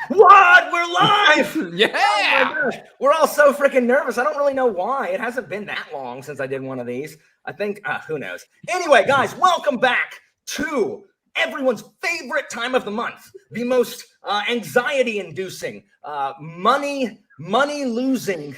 What? We're live! Yeah! Oh my gosh. We're all so freaking nervous. I don't really know why. It hasn't been that long since I did one of these. I think, who knows? Anyway, guys, welcome back to everyone's favorite time of the month. The most anxiety-inducing, money-losing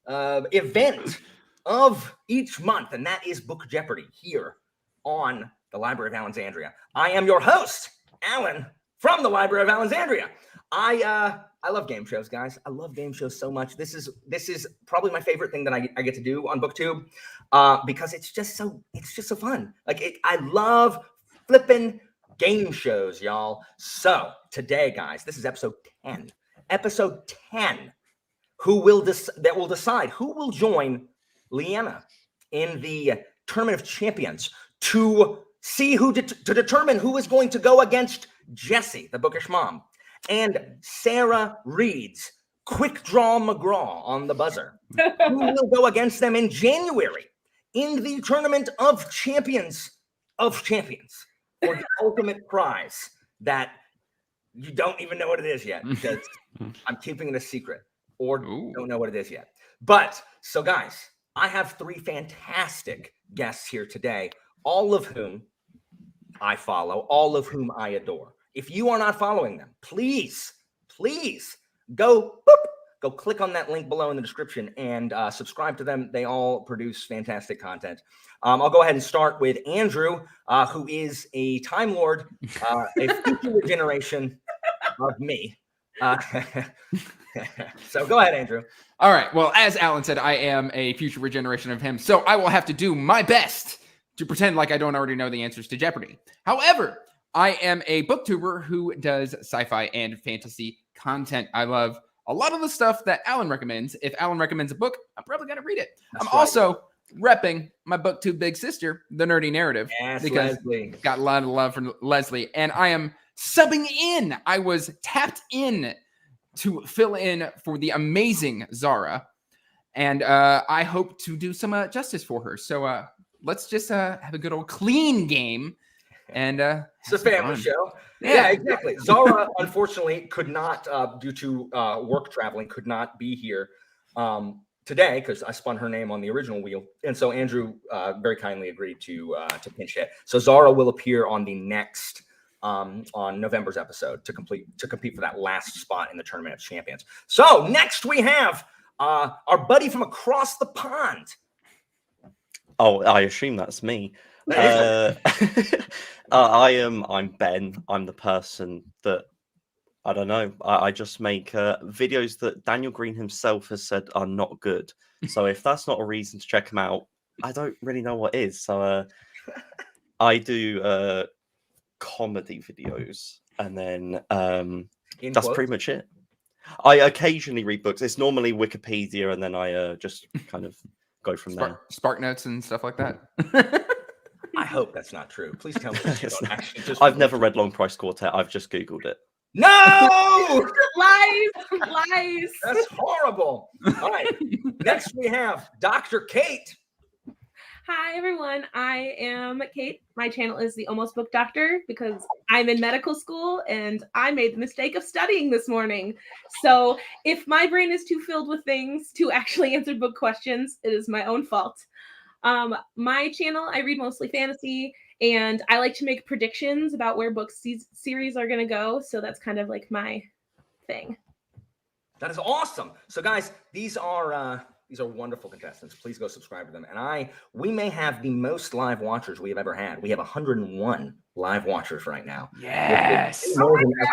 event of each month, and that is Book Jeopardy here on the Library of Alexandria. I am your host, Alan, from the Library of Alexandria. I love game shows, guys. I love game shows so much. This is probably my favorite thing that I get to do on BookTube because it's just so fun. I love flipping game shows, y'all. So today, guys, this is episode 10. Episode 10. That will decide who will join Leanna in the Tournament of Champions to see to determine who is going to go against Jessie, the bookish mom, and Sarah Reed's Quick Draw McGraw on the buzzer. Who will go against them in January in the Tournament of Champions for the ultimate prize that you don't even know what it is yet because I'm keeping it a secret or don't know what it is yet. But so guys, I have three fantastic guests here today, all of whom I follow, all of whom I adore. If you are not following them, please go click on that link below in the description and subscribe to them. They all produce fantastic content. I'll go ahead and start with Andrew, who is a Time Lord, a future generation of me. So go ahead, Andrew. All right. Well, as Alan said, I am a future regeneration of him, so I will have to do my best to pretend like I don't already know the answers to Jeopardy. However, I am a booktuber who does sci-fi and fantasy content. I love a lot of the stuff that Alan recommends. If Alan recommends a book, I'm probably going to read it. I'm also repping my booktube big sister, The Nerdy Narrative, because Leslie got a lot of love from Leslie, and I am subbing in. I was tapped in to fill in for the amazing Zara, and I hope to do some justice for her. So let's just have a good old clean game. And it's a family show. Yeah, exactly. Zara, unfortunately, could not, due to work traveling, could not be here today because I spun her name on the original wheel. And so Andrew very kindly agreed to pinch hit. So Zara will appear on the next, on November's episode to compete for that last spot in the Tournament of Champions. So next we have our buddy from across the pond. Oh, I assume that's me. I'm Ben. I'm the person that I don't know. I just make videos that Daniel Green himself has said are not good. So if that's not a reason to check him out, I don't really know what is. So I do comedy videos, and then that's pretty much it. I occasionally read books. It's normally Wikipedia, and then I just kind of go from there. Spark notes and stuff like that. I hope that's not true. Please tell me. I've never read Long Price Quartet. I've just Googled it. No! Lies! That's horrible. All right. Next we have Dr. Cait. Hi, everyone. I am Cait. My channel is The Almost Book Doctor because I'm in medical school and I made the mistake of studying this morning. So if my brain is too filled with things to actually answer book questions, it is my own fault. My channel, I read mostly fantasy, and I like to make predictions about where book series are going to go. So that's kind of like my thing. That is awesome. So guys, these are wonderful contestants. Please go subscribe to them. And we may have the most live watchers we have ever had. We have 101 live watchers right now. Yes. I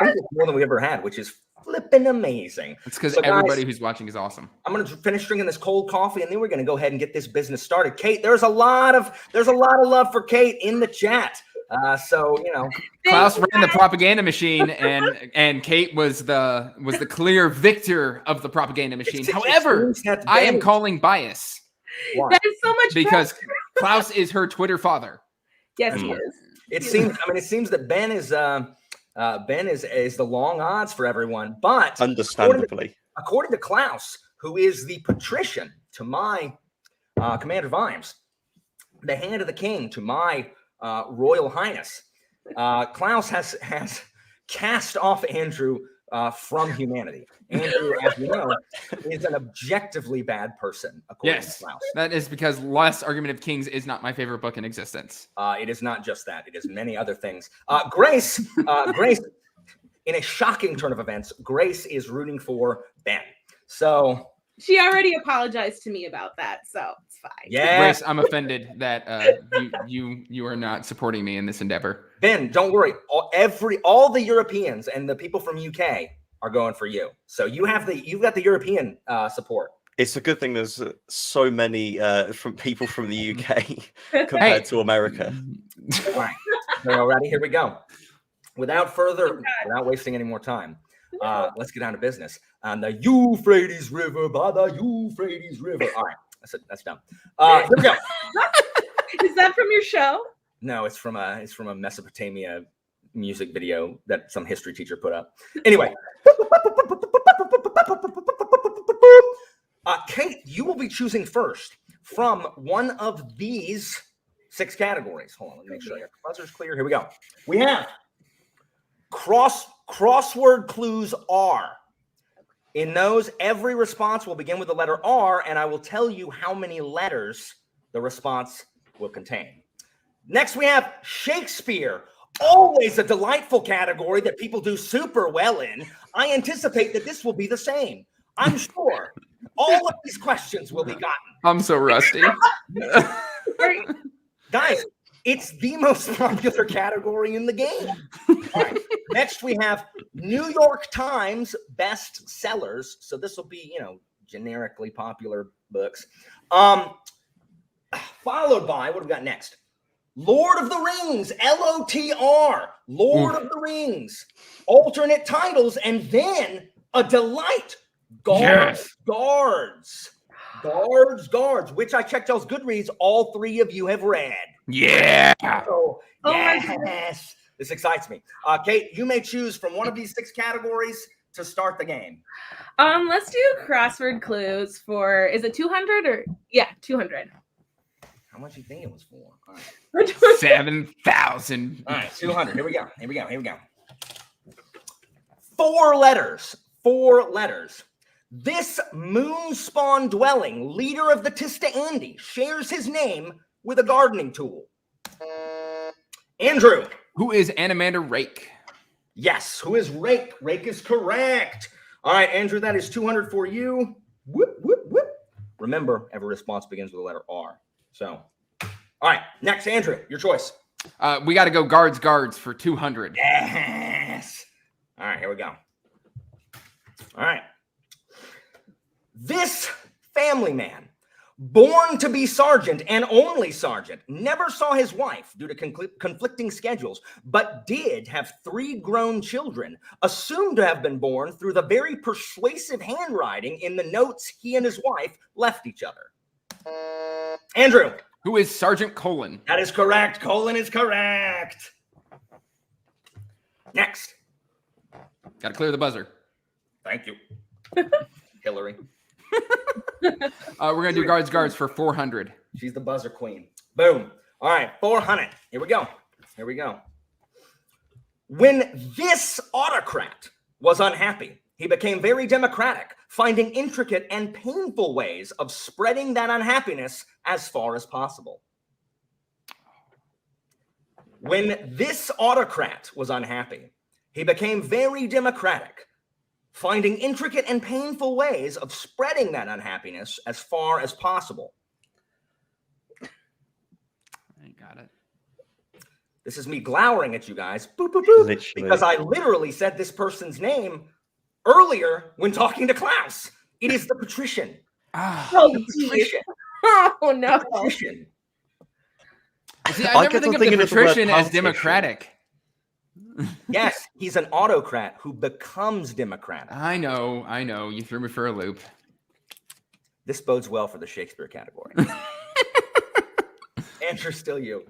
think it's more than we ever had, which is flipping amazing. It's because everybody who's watching is awesome. I'm going to finish drinking this cold coffee, and then we're going to go ahead and get this business started. Cait, there's a lot of love for Cait in the chat. So you know, Klaus ran the propaganda machine, and Cait was the clear victor of the propaganda machine. However, I am calling bias. Why? That is so much because Klaus is her Twitter father. Yes, he is. It seems that Ben is the long odds for everyone, but understandably, according to Klaus, who is the patrician to my Commander Vimes, the hand of the king to my Royal Highness, Klaus has cast off Andrew from humanity. Andrew, as you know, is an objectively bad person, according Yes, to Klaus. that is because Last Argument of Kings is not my favorite book in existence. It is not just that; it is many other things. Grace, in a shocking turn of events, Grace is rooting for Ben. So She already apologized to me about that, so it's fine. yeah, Grace, I'm offended that you are not supporting me in this endeavor. Ben, don't worry. All the Europeans and the people from UK are going for you. So you've got the European support. It's a good thing there's so many from people from the UK compared to America. All right, so ready? Here we go. Without wasting any more time, let's get down to business. On the Euphrates River, by the Euphrates River. All right, that's done. Here we go. Is that from your show? No, it's from a Mesopotamia music video that some history teacher put up. Anyway, Cait, you will be choosing first from one of these 6 categories. Hold on, let me make sure your buzzer's clear. Here we go. We have crossword clues R. In those, every response will begin with the letter R, and I will tell you how many letters the response will contain. Next, we have Shakespeare. Always a delightful category that people do super well in. I anticipate that this will be the same. I'm sure all of these questions will be gotten. I'm so rusty. Guys, it's the most popular category in the game. All right. Next, we have New York Times best sellers. So this will be, generically popular books. Followed by, what have we got next? Lord of the Rings, LOTR, Lord of the Rings, alternate titles, and then a delight, Guards, which I checked y'all's Goodreads, all 3 of you have read. Yeah. So, Oh my yes, this excites me. Cait, you may choose from one of these 6 categories to start the game. Let's do crossword clues for, is it 200 or 200? How much do you think it was for? All right. 7,000. All right, 200. Here we go. 4 letters. This moon spawn dwelling leader of the Tista Andi shares his name with a gardening tool. Andrew. Who is Animander Rake? Yes, who is Rake? Rake is correct. All right, Andrew, that is 200 for you. Whoop, whoop, whoop. Remember, every response begins with the letter R. So, all right, next, Andrew, your choice. We got to go guards for 200. Yes. All right, here we go. All right. This family man, born to be sergeant and only sergeant, never saw his wife due to conflicting schedules, but did have 3 grown children, assumed to have been born through the very persuasive handwriting in the notes he and his wife left each other. Andrew. Who is Sergeant Colon? That is correct. Colon is correct. Next. Got to clear the buzzer. Thank you, Hillary. We're going to do guards for 400. She's the buzzer queen. Boom. All right, 400. Here we go. When this autocrat was unhappy, he became very democratic, finding intricate and painful ways of spreading that unhappiness as far as possible. When this autocrat was unhappy, he became very democratic, finding intricate and painful ways of spreading that unhappiness as far as possible. I got it. This is me glowering at you guys. Boop, boop, boop, Literally. because I literally said this person's name earlier when talking to Klaus. It is the patrician. Oh, The patrician. Oh no. Patrician. See, I I never kept think on of the thinking of the word patrician as politician. democratic. Yes, he's an autocrat who becomes democratic. I know. You threw me for a loop. This bodes well for the Shakespeare category. Andrew, still you.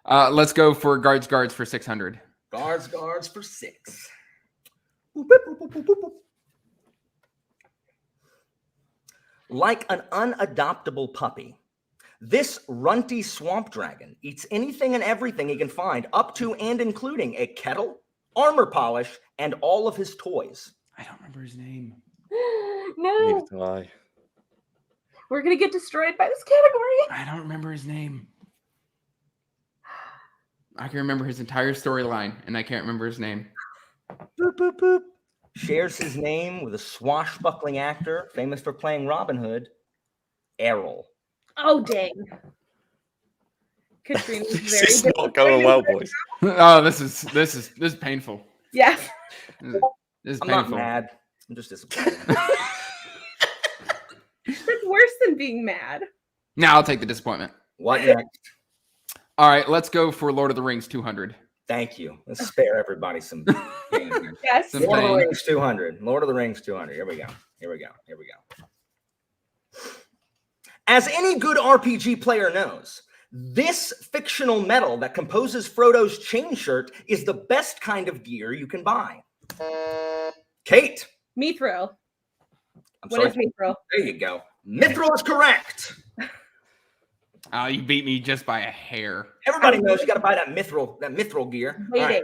Let's go for guards for 600. Guards for 6. Boop, boop, boop, boop, boop, boop. Like an unadoptable puppy, this runty swamp dragon eats anything and everything he can find, up to and including a kettle, armor polish, and all of his toys. I don't remember his name. No, Neither do I. we're gonna get destroyed by this category. I don't remember his name. I can remember his entire storyline, and I can't remember his name. Boop, boop, boop. Shares his name with a swashbuckling actor famous for playing Robin Hood, Errol. Oh dang. Katrina's This very is not going well, boys. Oh, this is painful. Yes. This is I'm not painful. mad. I'm just disappointed. That's worse than being mad. Now I'll take the disappointment. What next? All right, let's go for Lord of the Rings 200. Thank you. Let's spare everybody some pain here. Yes. Some Lord of the pain. Rings 200. Lord of the Rings 200. Here we go. Here we go. Here we go. As any good RPG player knows, this fictional metal that composes Frodo's chain shirt is the best kind of gear you can buy. Cait. Mithril. I'm What sorry. is Mithril? There you go. Mithril is correct. You beat me just by a hair. Everybody knows you got to buy that mithril gear. All Waiting.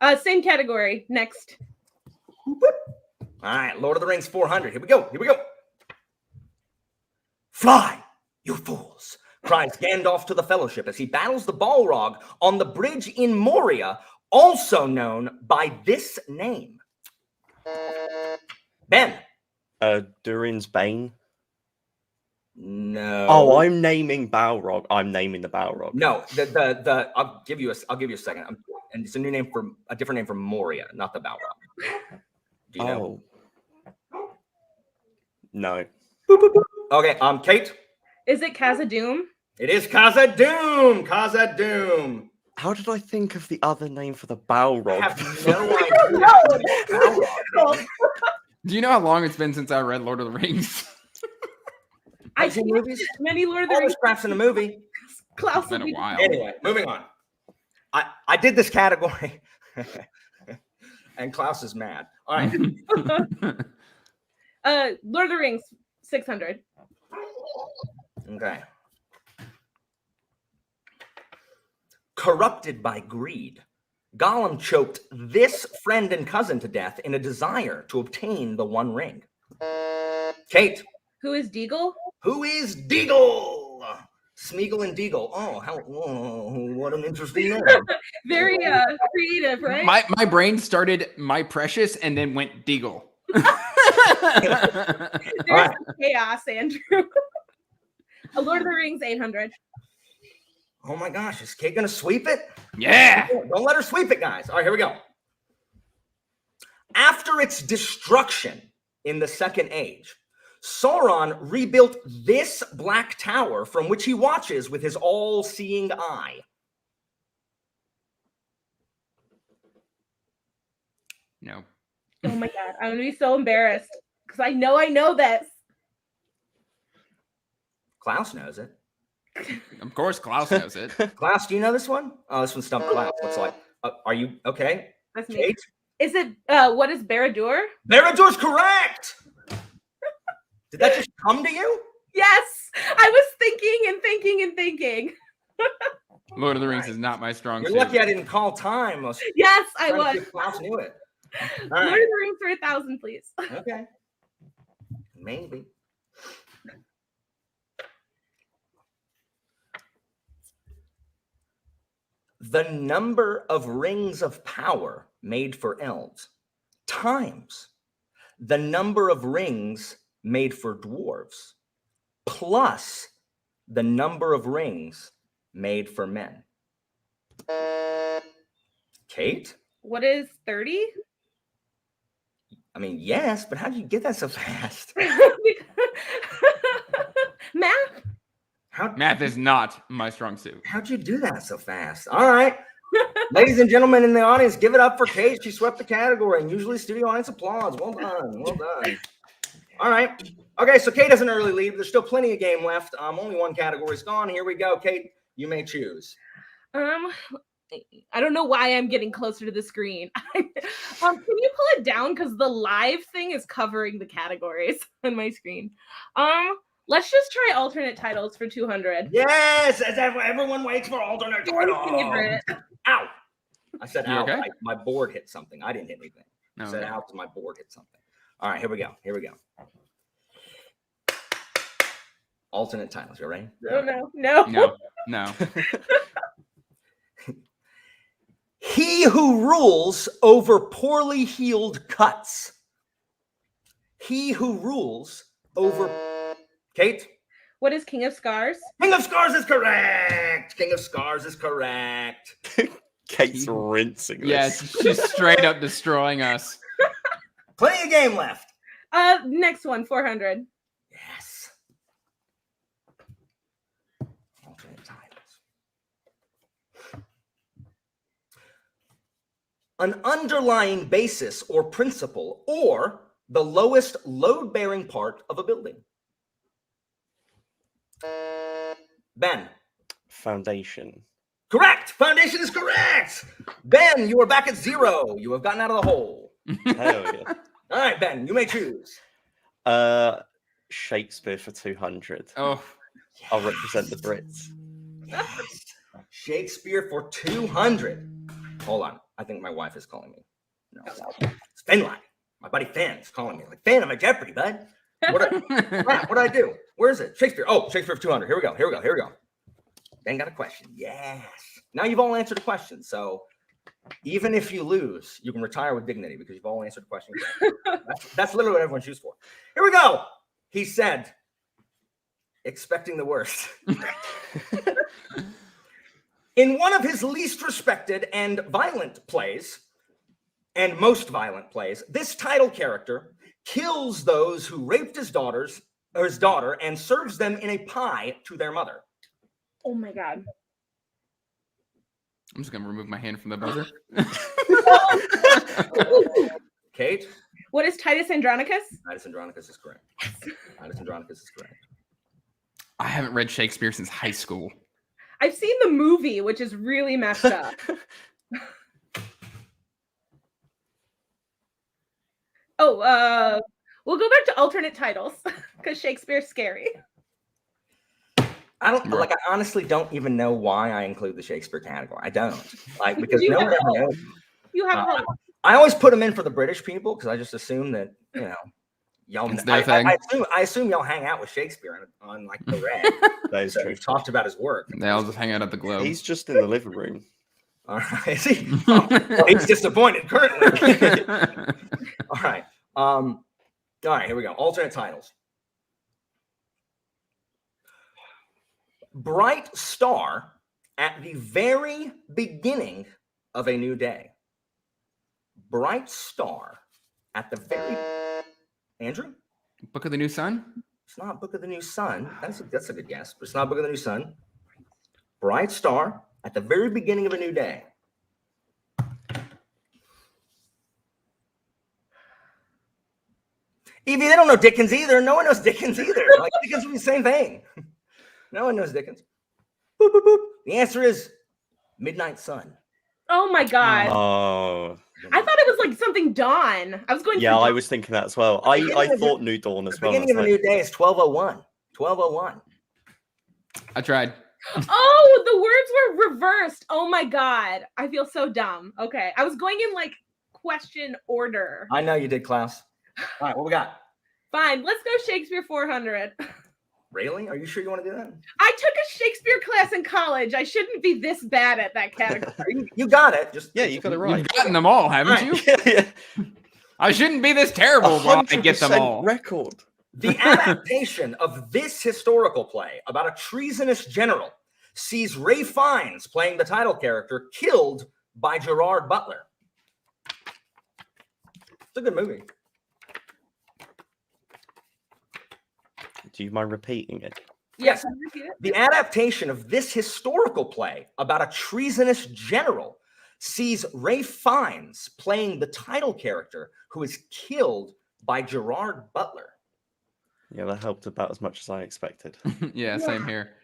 right. Same category. Next. All right. Lord of the Rings 400. Here we go. Here we go. Fly, you fools, cries Gandalf to the Fellowship as he battles the Balrog on the bridge in Moria, also known by this name. Ben. Durin's Bane. No. Oh, I'm naming Balrog. I'm naming the Balrog. No. The I'll give you a second. And it's a new name for a different name for Moria, not the Balrog. Do you know? No. Boop, boop, boop. Okay. Cait. Is it Khazad-dûm? It is Khazad-dûm. Khazad-dûm. How did I think of the other name for the I Balrog? have no idea. Balrog. Do you know how long it's been since I read Lord of the Rings? I've seen seen movies? many Lord of the All Rings. this crap's in the movie. Klaus It's been will a be while. Anyway, moving on. I did this category, and Klaus is mad. All right. Lord of the Rings 600. Okay. Corrupted by greed, Gollum choked this friend and cousin to death in a desire to obtain the One Ring. Cait. Who is Deagle? Who is Deagle? Smeagol and Deagle. Oh, what an interesting name. Very creative, right? My brain started My Precious and then went Deagle. There's right. chaos, Andrew. A Lord of the Rings 800. Oh my gosh, is Cait gonna sweep it? Yeah. Don't let her sweep it, guys. All right, here we go. After its destruction in the Second Age, Sauron rebuilt this black tower from which he watches with his all-seeing eye. No. Oh my god, I'm gonna be so embarrassed because I know this. Klaus knows it. Of course, Klaus knows it. Klaus, do you know this one? Oh, this one stumped Klaus. Looks like. Are you okay? That's me. Cait? Is it what is Barad-dûr? Barador's correct. Did that just come to you? Yes, I was thinking and thinking. Lord of the Rings is not my strong You're suit. lucky I didn't call time. Yes, I Trying to see was. if Klaus knew it. All Lord of right. the Rings for 1,000, please. Okay. Maybe. The number of rings of power made for elves times the number of rings made for dwarves plus the number of rings made for men. Cait? What is 30? I mean, yes, but how did you get that so fast? Math? Math is not my strong suit. How'd you do that so fast? All right. Ladies and gentlemen in the audience, give it up for Cait. She swept the category, and usually studio audience applause. Well done. Well done. All right. Okay, so Cait has an early lead. There's still plenty of game left. Only one category's gone. Here we go. Cait, you may choose. I don't know why I'm getting closer to the screen. Can you pull it down? Because the live thing is covering the categories on my screen. Let's just try alternate titles for 200. Yes, as everyone waits for alternate Your title. favorite. Ow. I said You ow. okay? My board hit something. I didn't hit anything. No. Set out to my board hit something. All right, here we go. Alternate titles. You ready? No. No. He who rules over poorly healed cuts. He who rules over. Cait? What is King of Scars? King of Scars is correct. Kate's rinsing this. Yes, she's straight up destroying us. Plenty of game left. Next one, 400. Yes. Alternate titles. An underlying basis or principle, or the lowest load-bearing part of a building. Ben. Foundation. Correct. Foundation is correct. Ben, you are back at 0. You have gotten out of the hole. Hell yeah. All right, Ben, you may choose. Shakespeare for 200. Oh, I'll represent the Brits. Yes. Shakespeare for 200. Hold on. I think my wife is calling me. No, it's Finlay. My buddy Finn's calling me. Like, Finn, I'm at Jeopardy, bud. What did I do? Where is it? Shakespeare. Oh, Shakespeare for 200. Here we go. Ben got a question. Yes. Now you've all answered a question. So even if you lose, you can retire with dignity because you've all answered the question. That's literally what everyone shoots for. Here we go. He said, expecting the worst. In one of his least respected and violent plays, and most violent plays, this title character kills those who raped his daughter and serves them in a pie to their mother. Oh my God. I'm just gonna remove my hand from the buzzer. Cait? What is Titus Andronicus? Titus Andronicus is correct. I haven't read Shakespeare since high school. I've seen the movie, which is really messed up. We'll go back to alternate titles because Shakespeare's scary. I honestly don't even know why I include the Shakespeare category. I don't. Because no one ever knows. You have hope. I always put them in for the British people because I just assume that, y'all. It's their thing. I assume y'all hang out with Shakespeare on the red. That is true. We've talked about his work. They all just hang out at the Globe. He's just in the living room. All right. Is he? Well, he's disappointed currently. All right. All right. Here we go. Alternate titles. Bright star at the very beginning of a new day. Bright star at the very. Andrew? Book of the New Sun? It's not Book of the New Sun. That's a good guess, but it's not Book of the New Sun. Bright star at the very beginning of a new day. Evie, they don't know Dickens either. No one knows Dickens either. Dickens would be the same thing. No one knows Dickens. Boop, boop, boop. The answer is Midnight Sun. Oh my God. Oh. I thought it was something Dawn. I was going. Yeah, I was thinking that as well. I thought New Dawn as well. The beginning of a new day is 12:01. 12:01. I tried. Oh, the words were reversed. Oh my God. I feel so dumb. Okay. I was going in question order. I know you did, Klaus. All right, what we got? Fine. Let's go Shakespeare 400. Really? Are you sure you want to do that? I took a Shakespeare class in college. I shouldn't be this bad at that category. You got it. You got it right. You've gotten them all, haven't you? Yeah. I shouldn't be this terrible while I get them 100% all. Record. The adaptation of this historical play about a treasonous general sees Ralph Fiennes playing the title character killed by Gerard Butler. It's a good movie. Do you mind repeating it? Yes. The adaptation of this historical play about a treasonous general sees Ralph Fiennes playing the title character who is killed by Gerard Butler. Yeah, that helped about as much as I expected. Yeah, same here.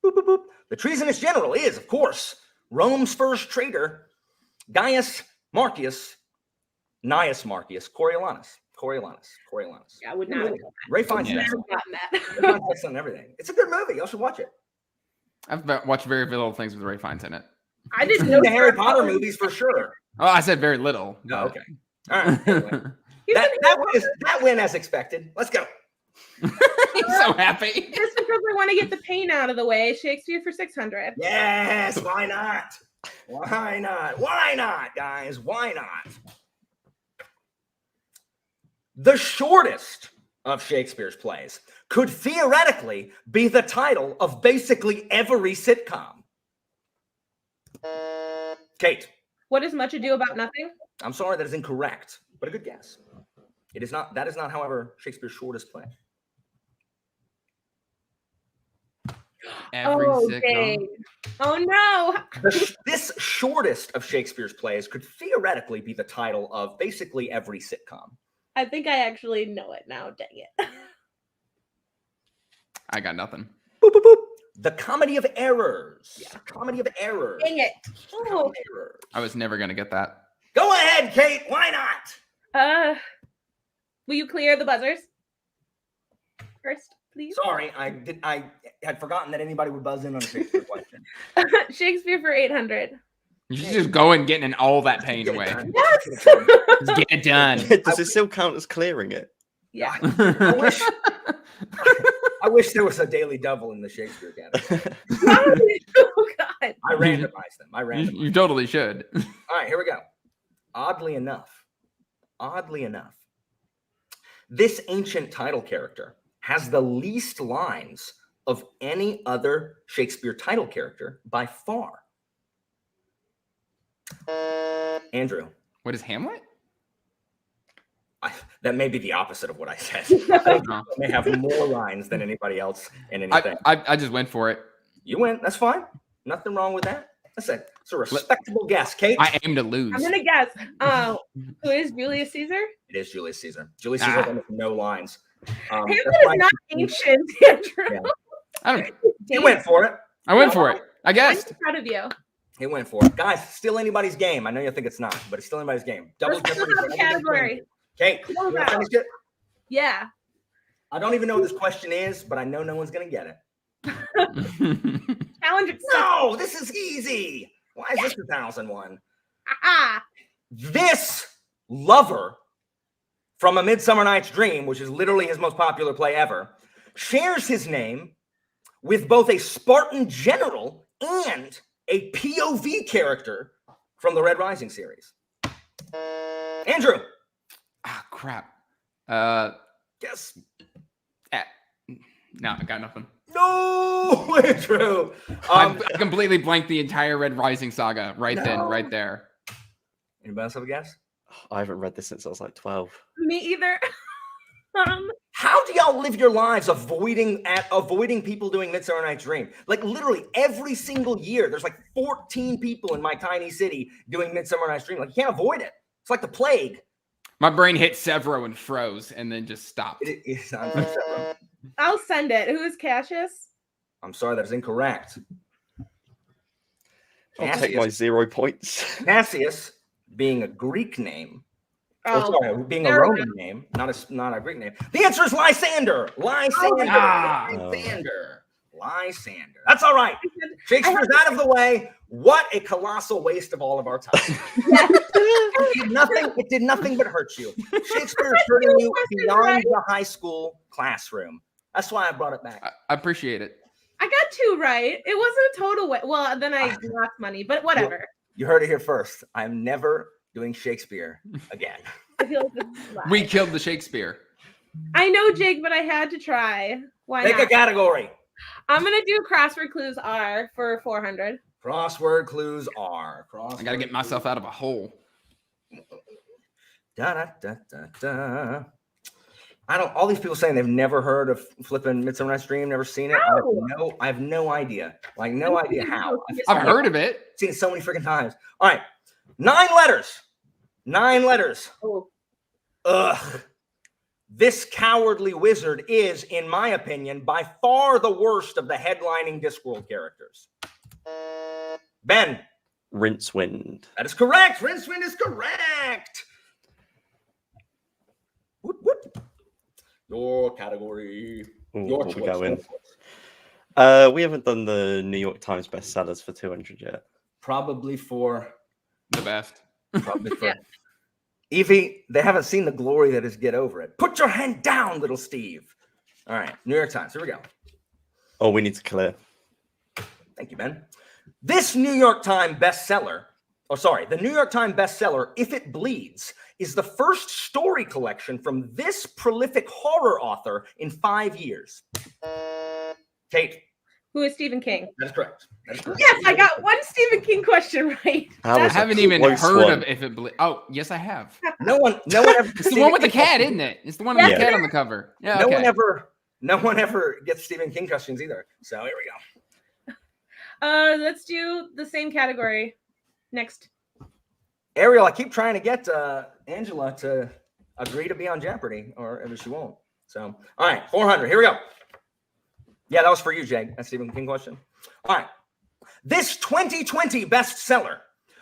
Boop, boop, boop. The treasonous general is, of course, Rome's first traitor, Gaius Marcius Coriolanus. Yeah, I would not have Ray Fiennes gotten that. on everything. It's a good movie. Y'all should watch it. I've watched very little things with Ray Fiennes in it. I didn't know The Harry Potter movies for sure. Oh, I said very little. No, but- okay. All right. Anyway. He's that win as expected. Let's go. He's so happy. Just because I want to get the pain out of the way, Shakespeare for 600. Yes. Why not? Why not? Why not, guys? Why not? The shortest of Shakespeare's plays could theoretically be the title of basically every sitcom. Cait. What is Much Ado About Nothing? I'm sorry, that is incorrect, but a good guess. It is not. That is not, however, Shakespeare's shortest play. Every sitcom. dang. Oh no. This shortest of Shakespeare's plays could theoretically be the title of basically every sitcom. I think I actually know it now. Dang it. I got nothing. Boop, boop, boop. The Comedy of Errors. Yeah. Comedy of Errors. Dang it. Comedy Oh. of Errors. I was never gonna get that. Go ahead, Cait. Why not? Will you clear the buzzers first, please? Sorry, I had forgotten that anybody would buzz in on a Shakespeare question. Shakespeare for 800. You should just go and getting all that pain away. Yes. Just get it done. Does it still count as clearing it? Yeah. I wish there was a daily double in the Shakespeare category. Oh God. I randomized them. You totally should. All right, here we go. Oddly enough, this ancient title character has the least lines of any other Shakespeare title character by far. Andrew. What is Hamlet? That may be the opposite of what I said. I think No. I may have more lines than anybody else in anything. I just went for it. You win. That's fine. Nothing wrong with that. Listen, it's a respectable guess, Cait. I aim to lose. I'm gonna guess. Who is Julius Caesar? It is Julius Caesar. Julius Caesar has no lines. Hamlet That's is why- not ancient, Andrew. Yeah. I don't. He went for it. I went for it. I I'm guessed. proud of you. He went for it. Guys, still anybody's game. I know you think it's not, but it's still anybody's game. Let's Jeopardy go for to the category. Cait, you Close wanna out. finish it? Yeah. I don't even know what this question is, but I know no one's going to get it. Challenge accepted. No, this is easy. Why is this 2001? Ah. This lover from A Midsummer Night's Dream, which is literally his most popular play ever, shares his name with both a Spartan general and a POV character from the Red Rising series. Andrew. Ah, crap. Yes. No, I got nothing. No, Andrew. I completely blanked the entire Red Rising saga right then, right there. Anybody else have a guess? I haven't read this since I was like 12. Me either. How do y'all live your lives avoiding people doing Midsummer Night's Dream? Like literally every single year, there's like 14 people in my tiny city doing Midsummer Night's Dream. Like you can't avoid it. It's like the plague. My brain hit Severo and froze and then just stopped. I'll send it. Who is Cassius? I'm sorry, that is incorrect. I'll take my 0 points. Cassius, being a Greek name, being a there we Roman name, not a Greek name. The answer is Lysander. Lysander. Lysander. That's all right. Shakespeare's out of the way. What a colossal waste of all of our time. It did nothing but hurt you. Shakespeare is hurting you beyond the high school classroom. That's why I brought it back. I appreciate it. I got 2 right. It wasn't a total way. Well, then I lost money, but whatever. You heard it here first. I'm never doing Shakespeare again. I feel like this is We killed the Shakespeare. I know, Jake, but I had to try. Why Pick not? a category. I'm gonna do crossword clues R for 400. Crossword clues are. I gotta get myself out of a hole. Da, da, da, da, da. All these people saying they've never heard of flipping Midsummer Night's Dream, never seen it. I have no idea. Like, no idea how. I've heard of it. Seen it so many freaking times. All right. 9 letters. 9 letters. Oh. Ugh. This cowardly wizard is, in my opinion, by far the worst of the headlining Discworld characters. Ben. Rincewind. That is correct. Rincewind is correct. Whoop, whoop. Your category. Ooh, Your what we choice. going? We haven't done the New York Times bestsellers for 200 yet. Probably for The best. probably for Yeah. Evie. They haven't seen the glory that is Get Over It. Put your hand down, little Steve. All right, New York Times. Here we go. Oh, we need to clear. Thank you, Ben. This New York Times bestseller, the New York Times bestseller, If It Bleeds, is the first story collection from this prolific horror author in 5 years. Cait, Who is Stephen King? that is correct. That is correct. Yes, I got one Stephen King question right. That I was a haven't even close heard one. of If It Bleeds. Oh, yes, I have. No one ever. It's the one with the cat, isn't it? It's the one with Yeah. the cat on the cover. Yeah, No okay. one ever gets Stephen King questions either. So here we go. Let's do the same category. Next. Ariel, I keep trying to get Angela to agree to be on Jeopardy, or maybe she won't. So, all right, 400. Here we go. Yeah, that was for you, Jake. That Stephen King question. All right. This 2020 bestseller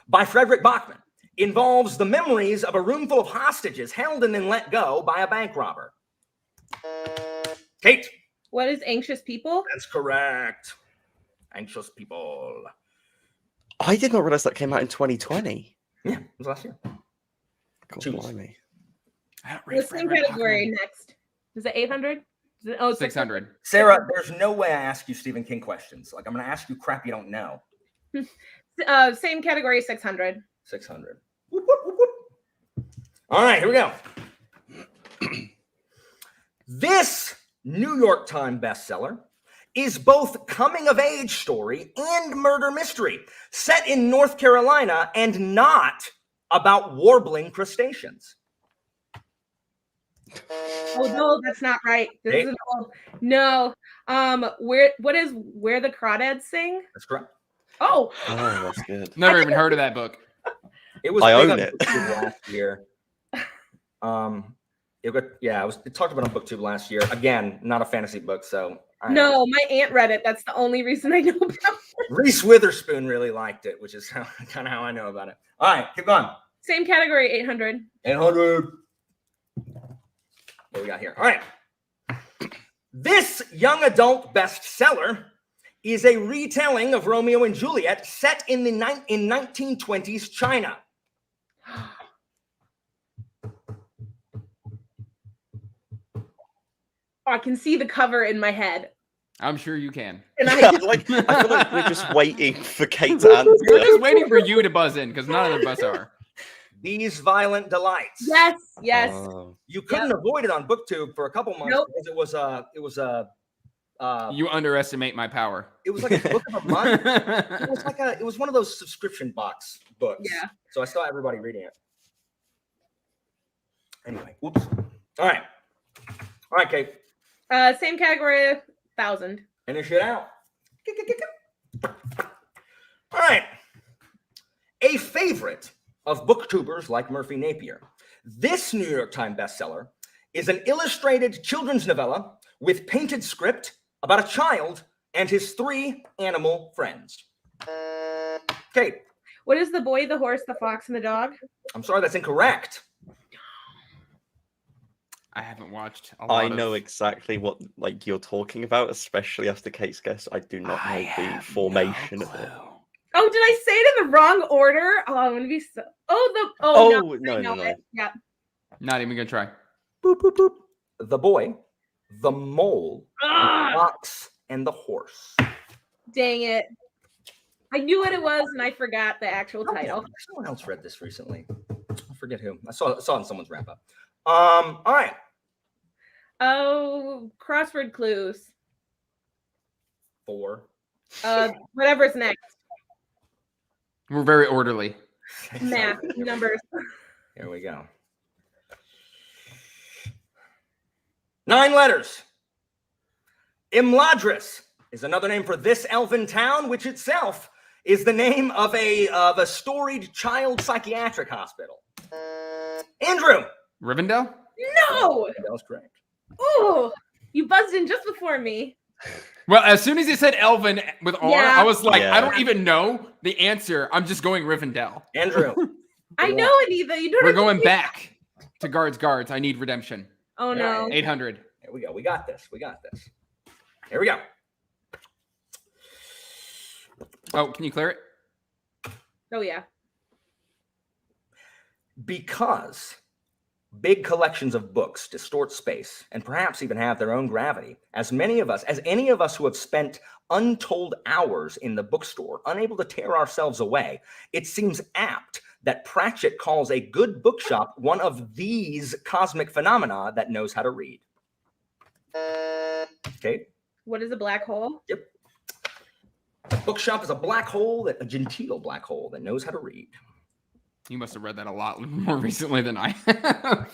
by Frederick Bachman involves the memories of a room full of hostages held and then let go by a bank robber. Cait, What is Anxious People? that's correct. Anxious People. I did not realize that came out in 2020. Yeah, it was last year. God, Choose. blimey. I don't read The same Frederick category Bachman. next. Is it 800? Oh, 600. Sarah, there's no way I ask you Stephen King questions. Like, I'm going to ask you crap you don't know. Same category, 600. 600. Whoop, whoop, whoop, whoop. All right, here we go. This New York Times bestseller is both coming-of-age story and murder mystery, set in North Carolina and not about warbling crustaceans. Oh no, that's not right. This Hey. is an old. No. Where the Crawdads Sing? That's correct. Oh, Oh, that's good. Never even heard of that book. It was I big own on it. BookTube last year. It talked about on BookTube last year. Again, not a fantasy book, so I don't know. no, my aunt read it. That's the only reason I know about it. Reese Witherspoon really liked it, which is kind of how I know about it. All right, keep going. Same category, 800. 800. What we got here? All right. This young adult bestseller is a retelling of Romeo and Juliet set in 1920s China. I can see the cover in my head. I'm sure you can. And I I feel like we're just waiting for Kate to We're answer. just waiting for you to buzz in because none of the us are. These Violent Delights. yes. Oh. You couldn't avoid it on BookTube for a couple months Nope. because You underestimate my power. it was like a book of a month. It was one of those subscription box books. Yeah. So I saw everybody reading it. Anyway, whoops. All right, Kate. Same category, 1,000. Finish it out. All right. A favorite of booktubers like Murphy Napier, this New York Times bestseller is an illustrated children's novella with painted script about a child and his 3 animal friends. Kate, What is the boy, the horse, the fox, and the dog? I'm sorry, that's incorrect. I haven't watched a lot I know of... exactly what you're talking about, especially after Kate's guess. I do not know the formation of it. Oh, did I say it in the wrong order? Oh, I'm gonna be so. No. It. Yeah. Not even gonna try. Boop, boop, boop. The boy, the mole, the Ah, fox, and the horse. dang it! I knew what it was, and I forgot the actual Oh, title. Someone else read this recently. I forget who. I saw it in someone's wrap up. All right. Oh, crossword clues. 4. Whatever's next. We're very orderly. Math, numbers. Here we go. 9 letters. Imladris is another name for this elven town, which itself is the name of a storied child psychiatric hospital. Andrew. Rivendell? No! That was correct. Oh, you buzzed in just before me. Well, as soon as he said Elven with R, Yeah. I was like, Yeah. I don't even know the answer. I'm just going Rivendell. Andrew. I know it either. You don't. We're have to going say- back to guards. I need redemption. Oh no. 800. Here we go. We got this. Here we go. Oh, can you clear it? Oh yeah. Because big collections of books distort space and perhaps even have their own gravity, as any of us who have spent untold hours in the bookstore, unable to tear ourselves away, it seems apt that Pratchett calls a good bookshop one of these cosmic phenomena that knows how to read. Okay. What is a black hole? Yep. A bookshop is a black hole, a genteel black hole that knows how to read. You must have read that a lot more recently than I have.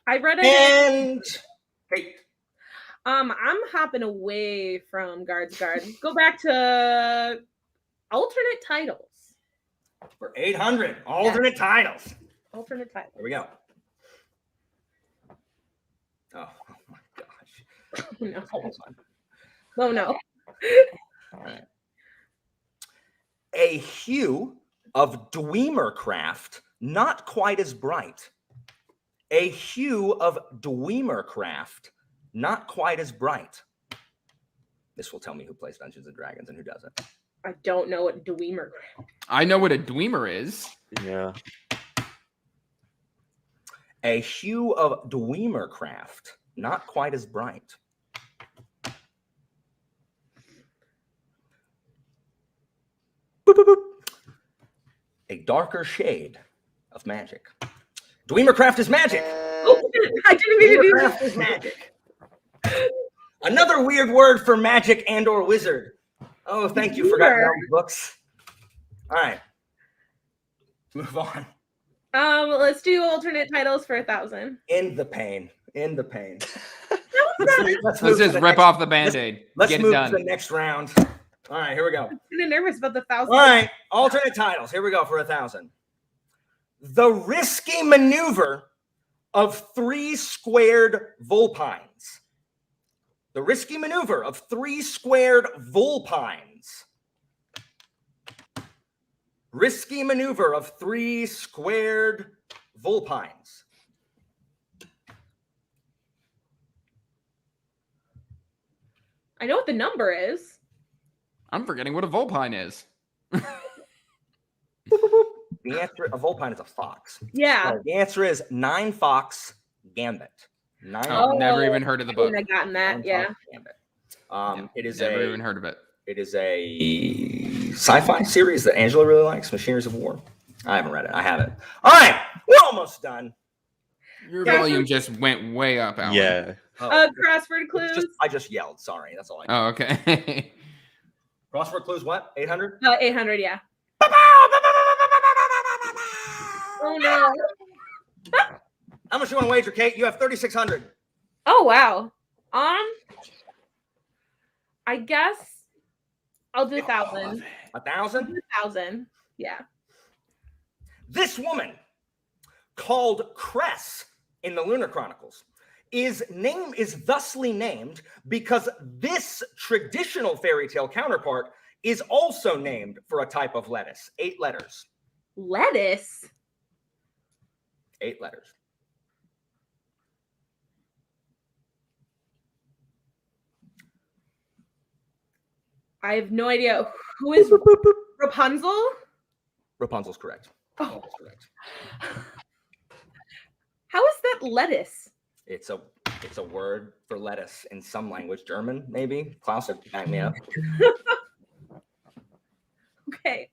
I read it. And Cait. I'm hopping away from Guard's Guard. Go back to alternate titles. For 800 alternate titles. Alternate titles. Here we go. Oh my gosh. No. Oh no. All right. A hue of Dwemercraft, not quite as bright. A hue of Dwemercraft, not quite as bright. This will tell me who plays Dungeons and Dragons and who doesn't. I don't know what Dwemer. I know what a dweemer is. Yeah. A hue of Dwemercraft, not quite as bright. Boop, boop, boop. A darker shade of magic. Dwemercraft is magic. Oh, I didn't mean to do that. Dwemercraft is magic. Another weird word for magic and or wizard. Oh, thank you, Forgotten Realms books. All right. Move on. Let's do alternate titles for 1,000. In the pain. In the pain. Let's just rip off the Band-Aid. Let's Get it move done. to the next round. All right, here we go. I'm kind of nervous about the 1,000. All right, alternate titles. Here we go for 1,000. The risky maneuver of 3 squared vulpines. The risky maneuver of 3 squared vulpines. Risky maneuver of 3 squared vulpines. I know what the number is. I'm forgetting what a vulpine is. The answer, a vulpine is a fox. Yeah. The answer is 9 Fox Gambit. 9 Oh, Oh, never even heard of the I book. wouldn't have gotten that. 9 Yeah. Fox Gambit. It is Never even heard of it. It is a sci-fi series that Angela really likes, Machineries of War. I haven't read it. I have it. All right, we're almost done. Your Yeah. volume just went way up, Alan. Yeah. Oh, Crossword it's clues. I just yelled. Sorry, that's all I did. Oh, okay. Crossword clues, what? 800? 800, yeah. Oh no. How much you want to wager, Cait? You have 3,600. Oh wow. I guess I'll do 1,000. 1,000? 1,000. Yeah. This woman, called Cress in the Lunar Chronicles, is thusly named because this traditional fairy tale counterpart is also named for a type of lettuce. 8 letters. Lettuce. 8 letters. I have no idea. Who is Rapunzel? Rapunzel's correct. Oh, That's correct. how is that lettuce? It's a word for lettuce in some language. German, maybe. Klaus would back me up. Okay.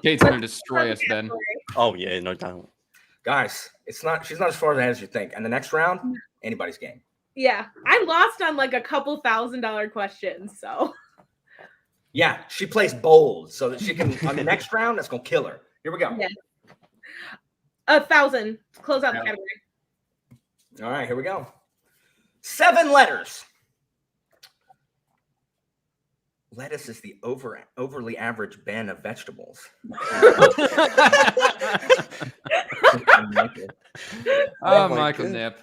Kate's gonna destroy us, Ben. Oh yeah, no doubt. Guys, she's not as far ahead as you think. And the next round, anybody's game. Yeah, I lost on like a couple $1,000 questions. So Yeah, she plays bold so that she can on the next round, that's gonna kill her. Here we go. yeah. 1,000. Close out the category. All right, here we go. 7 letters. Lettuce is the overly average Ben of vegetables. Oh, my Michael God. Nip.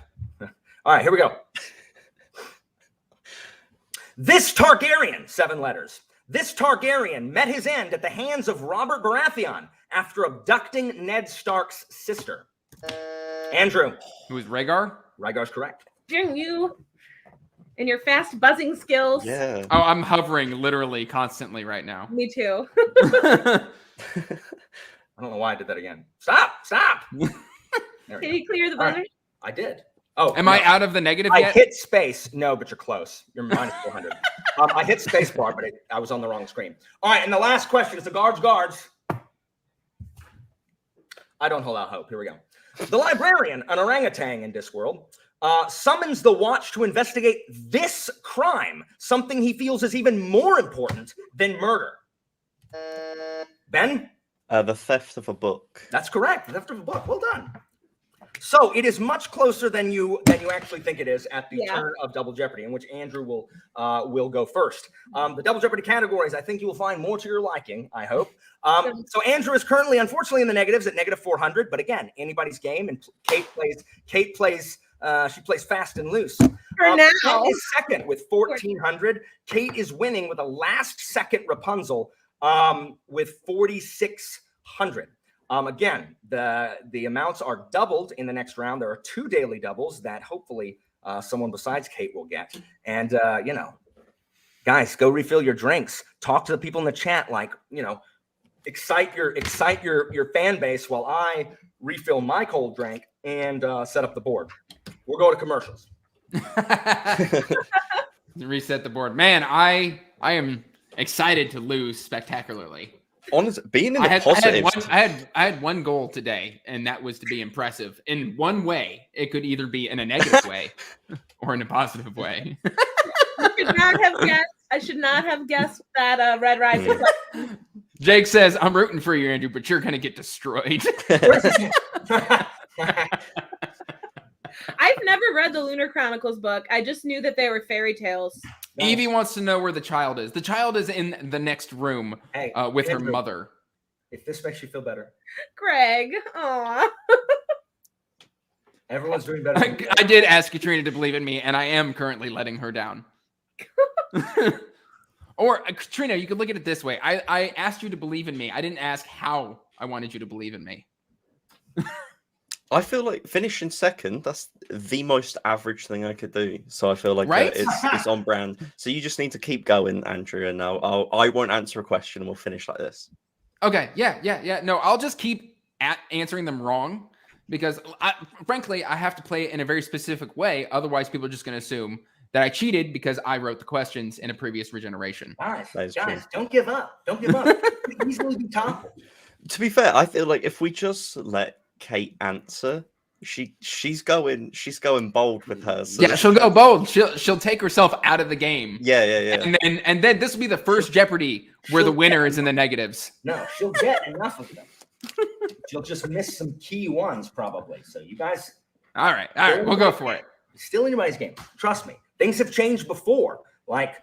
All right, here we go. This Targaryen, 7 letters. This Targaryen met his end at the hands of Robert Baratheon after abducting Ned Stark's sister. Andrew. Who is Rhaegar? Rhaegar's correct. Dang you. and your fast buzzing skills. Yeah. Oh, I'm hovering literally constantly right now. Me too. I don't know why I did that again. Stop! There we Can go. you clear the All right. buzzer? I did. Oh, Am no. I out of the negative I yet? hit space. No, but you're close. You're minus 400. I hit space bar, but I was on the wrong screen. All right, and the last question is the guards. I don't hold out hope. Here we go. The librarian, an orangutan in Discworld, summons the watch to investigate this crime, something he feels is even more important than murder. Ben? The theft of a book. That's correct. The theft of a book. Well done. So it is much closer than you actually think it is at the turn of Double Jeopardy, in which Andrew will go first. The Double Jeopardy categories, I think you will find more to your liking, I hope. So Andrew is currently, unfortunately, in the negatives at negative 400. But again, anybody's game, and Cait plays fast and loose. For now. Cait is second with 1,400. Cait is winning with a last-second Rapunzel with 4,600. Again, the amounts are doubled in the next round. There are 2 daily doubles that hopefully someone besides Cait will get. And guys, go refill your drinks. Talk to the people in the chat, excite your fan base while I refill my cold drink and set up the board. We'll go to commercials. Reset the board. Man, I am excited to lose spectacularly. Honestly, being in the positives. I had one goal today, and that was to be impressive in one way. It could either be in a negative way or in a positive way. I should not have guessed that Red Rising. Jake says, I'm rooting for you, Andrew, but you're going to get destroyed. I've never read the Lunar Chronicles book. I just knew that they were fairy tales. Evie wants to know where the child is. The child is in the next room with her mother. If this makes you feel better. Greg, aw. Everyone's doing better. I did ask Katrina to believe in me, and I am currently letting her down. Or, Katrina, you could look at it this way. I asked you to believe in me. I didn't ask how I wanted you to believe in me. I feel like finishing second, that's the most average thing I could do. So I feel like it's on brand. So you just need to keep going, Andrew, and I won't answer a question and we'll finish like this. Okay, yeah. No, I'll just keep answering them wrong because, frankly, I have to play it in a very specific way. Otherwise, people are just going to assume that I cheated because I wrote the questions in a previous regeneration. Guys, don't give up. Don't give up. You can easily be toppled. To be fair, I feel like if we just let Cait answer, she's going bold with her. So yeah, she'll go bold. She'll take herself out of the game. Yeah. And then this will be the first Jeopardy where the winner is in the negatives. No, she'll get enough of them. She'll just miss some key ones probably. So you guys. All right, we'll go for it. Still in anybody's game. Trust me. Things have changed before. Like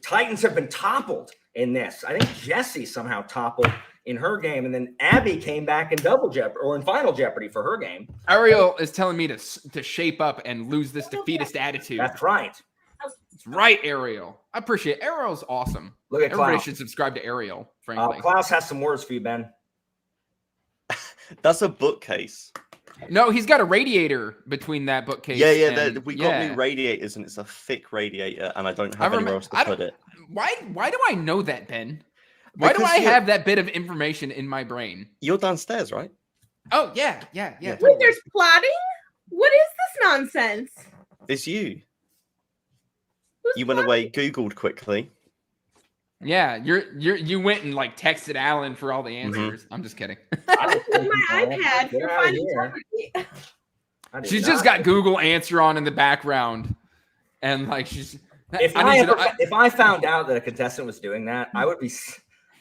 Titans have been toppled in this. I think Jessie somehow toppled in her game, and then Abby came back in Double Jeopardy or in Final Jeopardy for her game. Ariel is telling me to shape up and lose this defeatist attitude. That's right. That's right, Ariel. I appreciate it. Ariel's awesome. Look at Everybody Klaus. should subscribe to Ariel, frankly. Klaus has some words for you, Ben. That's a bookcase. No, he's got a radiator between that bookcase. Yeah. We got new radiators, and it's a thick radiator, and I don't have anywhere else to put it. Why do I know that, Ben? Why do I have that bit of information in my brain? You're downstairs, right? Oh, yeah. Wait, there's plotting? What is this nonsense? It's you. Who's You went plotting? away, Googled quickly. Yeah, you went and texted Alan for all the answers. I'm just kidding. I was on my iPad for Final Jeopardy. She's just got Google Answer on in the background, and she's. If I found out that a contestant was doing that, I would be.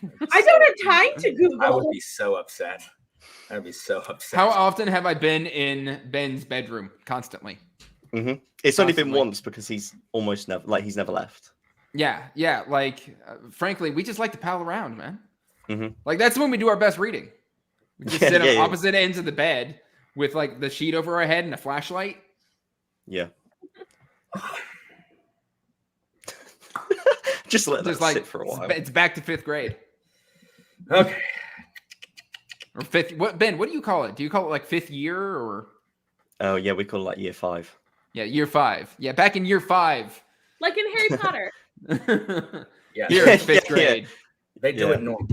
I don't have time to Google. I would be so upset. I'd be so upset. How often have I been in Ben's bedroom? Constantly. Mm-hmm. It's only been once because he's almost never he's never left. Yeah. Frankly, we just like to pal around, man. Mm-hmm. That's when we do our best reading. We just sit on opposite ends of the bed with the sheet over our head and a flashlight. Yeah. Just let that sit for a while. It's back to 5th grade. Okay. Or 5th. What, Ben? What do you call it? Do you call it 5th year or? Oh yeah, we call it year 5. Yeah, year 5. Yeah, back in year 5, Like in Harry Potter. Yeah, Here in fifth Yeah. grade. they do Yeah. it normal.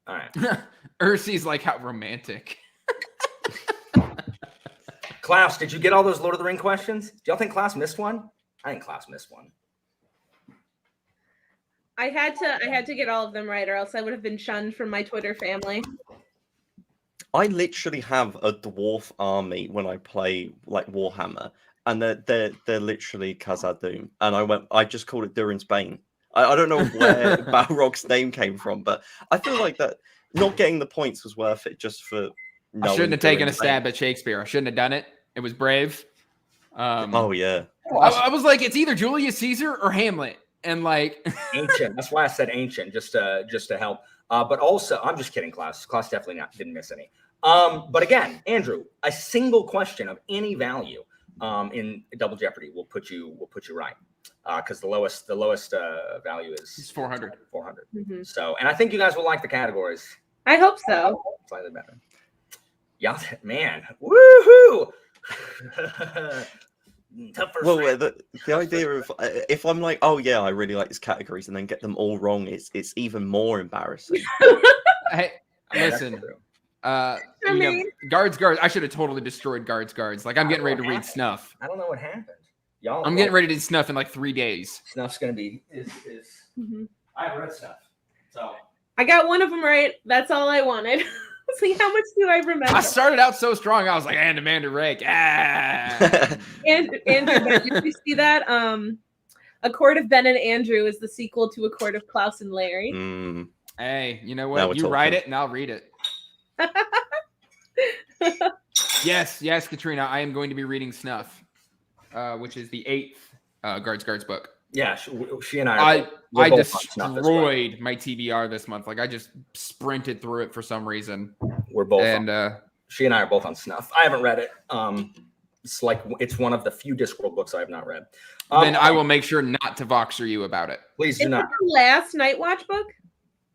All right, Ursi's like, how romantic. Klaus, did you get all those Lord of the Ring questions? Do y'all think Klaus missed one? I think Klaus missed one. I had to get all of them right, or else I would have been shunned from my Twitter family. I literally have a dwarf army when I play like Warhammer, and they're literally Khazad-dûm, and I just called it Durin's Bane. I don't know where Balrog's name came from, but I feel like that not getting the points was worth it just for. I shouldn't have taken a Durin's stab Bane. at Shakespeare. I shouldn't have done it. It was brave. Oh yeah. I was like, it's either Julius Caesar or Hamlet, and like Ancient. That's why I said ancient, just to help. But also, I'm just kidding, Klaus. Klaus definitely didn't miss any. But again, Andrew, a single question of any value in Double Jeopardy will put you right, because the lowest value is 400. 400. Mm-hmm. So, and I think you guys will like the categories I hope so. slightly better. Yeah, man, woohoo! Tougher. Well, the idea of if I'm like, oh yeah, I really like these categories, and then get them all wrong, it's even more embarrassing. Hey, listen. You know, guards. I should have totally destroyed guards. Like I'm getting ready to read Snuff. I don't know what happened, y'all. I'm getting ready to read Snuff in like 3 days. Snuff's gonna be is. Mhm. I haven't read Snuff, so. I got one of them right. That's all I wanted. See, how much do I remember? I started out so strong. I was like, and Amanda Rake. Ah. Andrew, did you see that? A Court of Ben and Andrew is the sequel to A Court of Klaus and Larry. Mm. Hey, you know Now what? we're You write talking. it and I'll read it. Yes, Katrina. I am going to be reading Snuff, which is the 8th Guards book. Yeah, she and I. I destroyed my TBR this month. Like I just sprinted through it for some reason. We're both. And she and I are both on Snuff. I haven't read it. It's one of the few Discworld books I have not read. then I will make sure not to Voxer you about it. Please do Is it not. the last Night Watch book?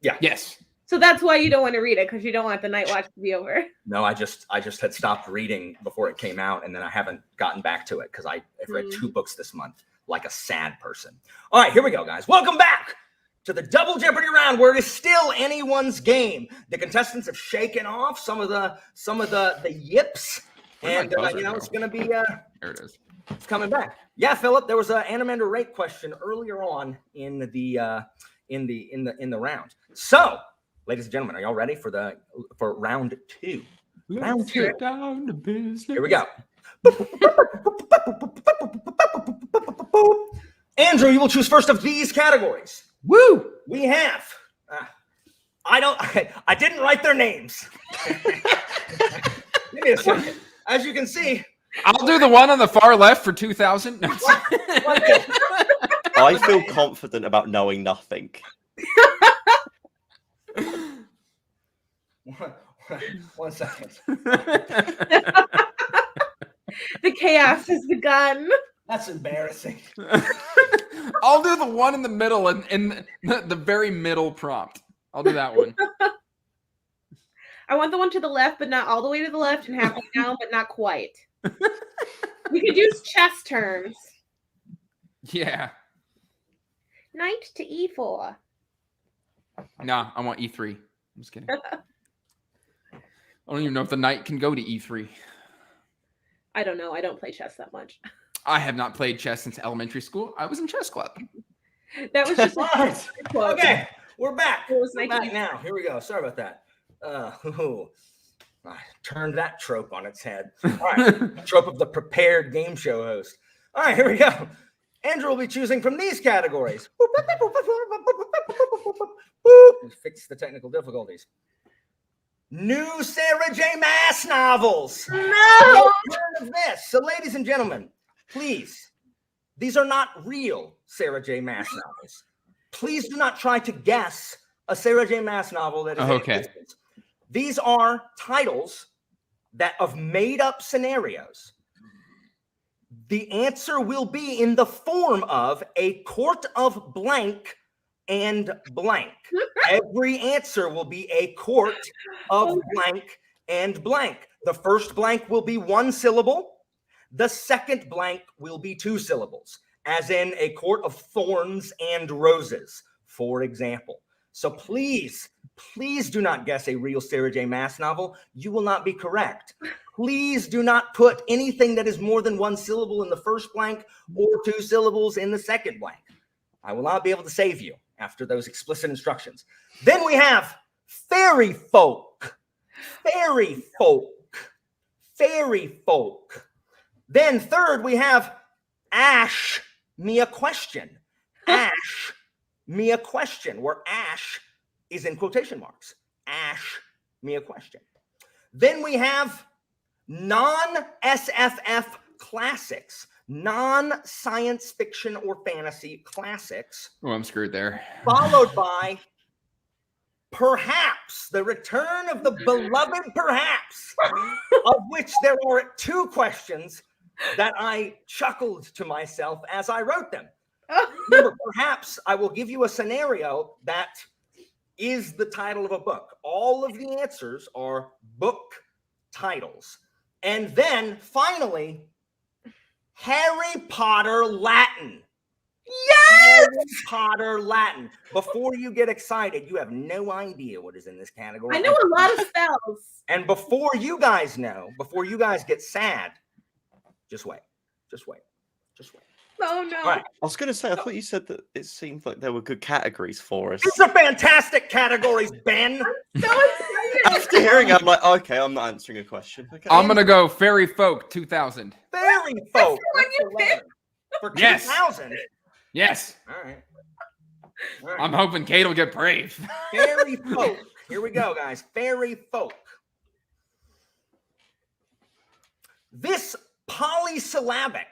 Yes. So that's why you don't want to read it, because you don't want the Night Watch to be over. No, I just had stopped reading before it came out, and then I haven't gotten back to it because I've read 2 books this month, like a sad person. All right, here we go, guys. Welcome back to the Double Jeopardy round, where it is still anyone's game. The contestants have shaken off some of the yips, and it's going to be There it is. it's coming back. Yeah, Philip, there was an Amanda Rake question earlier on in the round. So, ladies and gentlemen, are y'all ready for round 2? Round 2. Get down to business. Here we go. Andrew, you will choose first of these categories. Woo! We have. I didn't write their names. Give me a second. As you can see, I'll do the one on the far left for 2,000. No, I feel confident about knowing nothing. One second. The chaos has begun. That's embarrassing. I'll do the one in the middle and the very middle prompt. I'll do that one. I want the one to the left, but not all the way to the left, and halfway down, but not quite. We could use chess terms. Yeah. Knight to e4. Nah, I want E3. I'm just kidding. I don't even know if the knight can go to E3. I don't know. I don't play chess that much. I have not played chess since elementary school. I was in chess club. That was just All right. quote. Okay, we're back. It was We're nice. back now. Here we go. Sorry about that. I turned that trope on its head. All right, trope of the prepared game show host. All right, here we go. Andrew will be choosing from these categories. Fix the technical difficulties. New Sarah J. Maas novels. No. Of this. So, ladies and gentlemen, please, these are not real Sarah J. Maas novels. Please do not try to guess a Sarah J. Maas novel that is in Okay. existence. These are titles of made-up scenarios. The answer will be in the form of a court of blank and blank. Every answer will be a court of blank and blank. The first blank will be 1 syllable. The second blank will be 2 syllables. as in a court of thorns and roses, for example. So please do not guess a real Sarah J. Maas novel. You will not be correct. Please do not put anything that is more than one syllable in the first blank or 2 syllables in the second blank. I will not be able to save you after those explicit instructions. Then we have fairy folk. Fairy folk. Fairy folk. Then third, we have ash me a question. Ash me a question, where ash is in quotation marks. Ash me a question. Then we have non-SFF classics, non-science fiction or fantasy classics. Oh, I'm screwed there. Followed by perhaps, the return of the beloved perhaps, of which there are 2 questions that I chuckled to myself as I wrote them. Remember, perhaps I will give you a scenario that is the title of a book. All of the answers are book titles. And then finally, Harry Potter Latin. Yes! Harry Potter Latin. Before you get excited, you have no idea what is in this category. I know a lot of spells. And before you guys know, before you guys get sad, just wait. Just wait. Just wait. Oh no. All right. I was going to say, I thought you said that it seemed like there were good categories for us. These are fantastic categories, Ben. So excited. After hearing it, I'm like, okay, I'm not answering a question. Okay. I'm gonna go fairy folk 2000. Fairy folk. That's the one you picked. For Yes. 2000. Yes, All right. All right. I'm hoping Cait will get brave. Fairy folk. Here we go, guys. Fairy folk. This polysyllabic,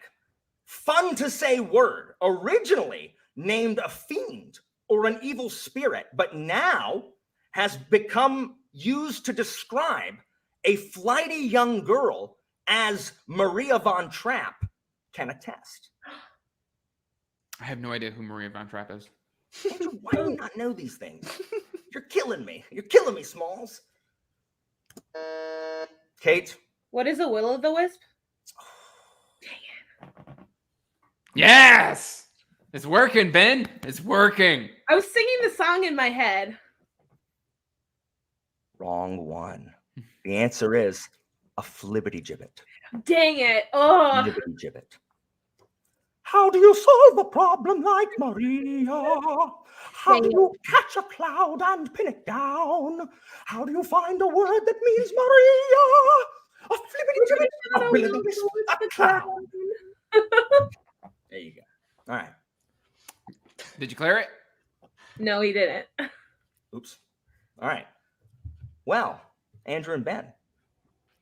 fun to say word, originally named a fiend or an evil spirit, but now has become used to describe a flighty young girl, as Maria von Trapp can attest. I have no idea who Maria von Trapp is. Why do you not know these things? You're killing me. You're killing me, Smalls. Cait? What is a will-o'-the-wisp? Yes, it's working, Ben. It's working. I was singing the song in my head. Wrong one. The answer is a flibbity-gibbet. Dang it. Oh. Flibbity-gibbet. How do you solve a problem like Maria? How do you catch a cloud and pin it down? How do you find a word that means Maria? A flibbity-gibbet, a will-o'-the-wisp, a cloud. There you go. All right. Did you clear it? No, he didn't. Oops. All right. Well, Andrew and Ben,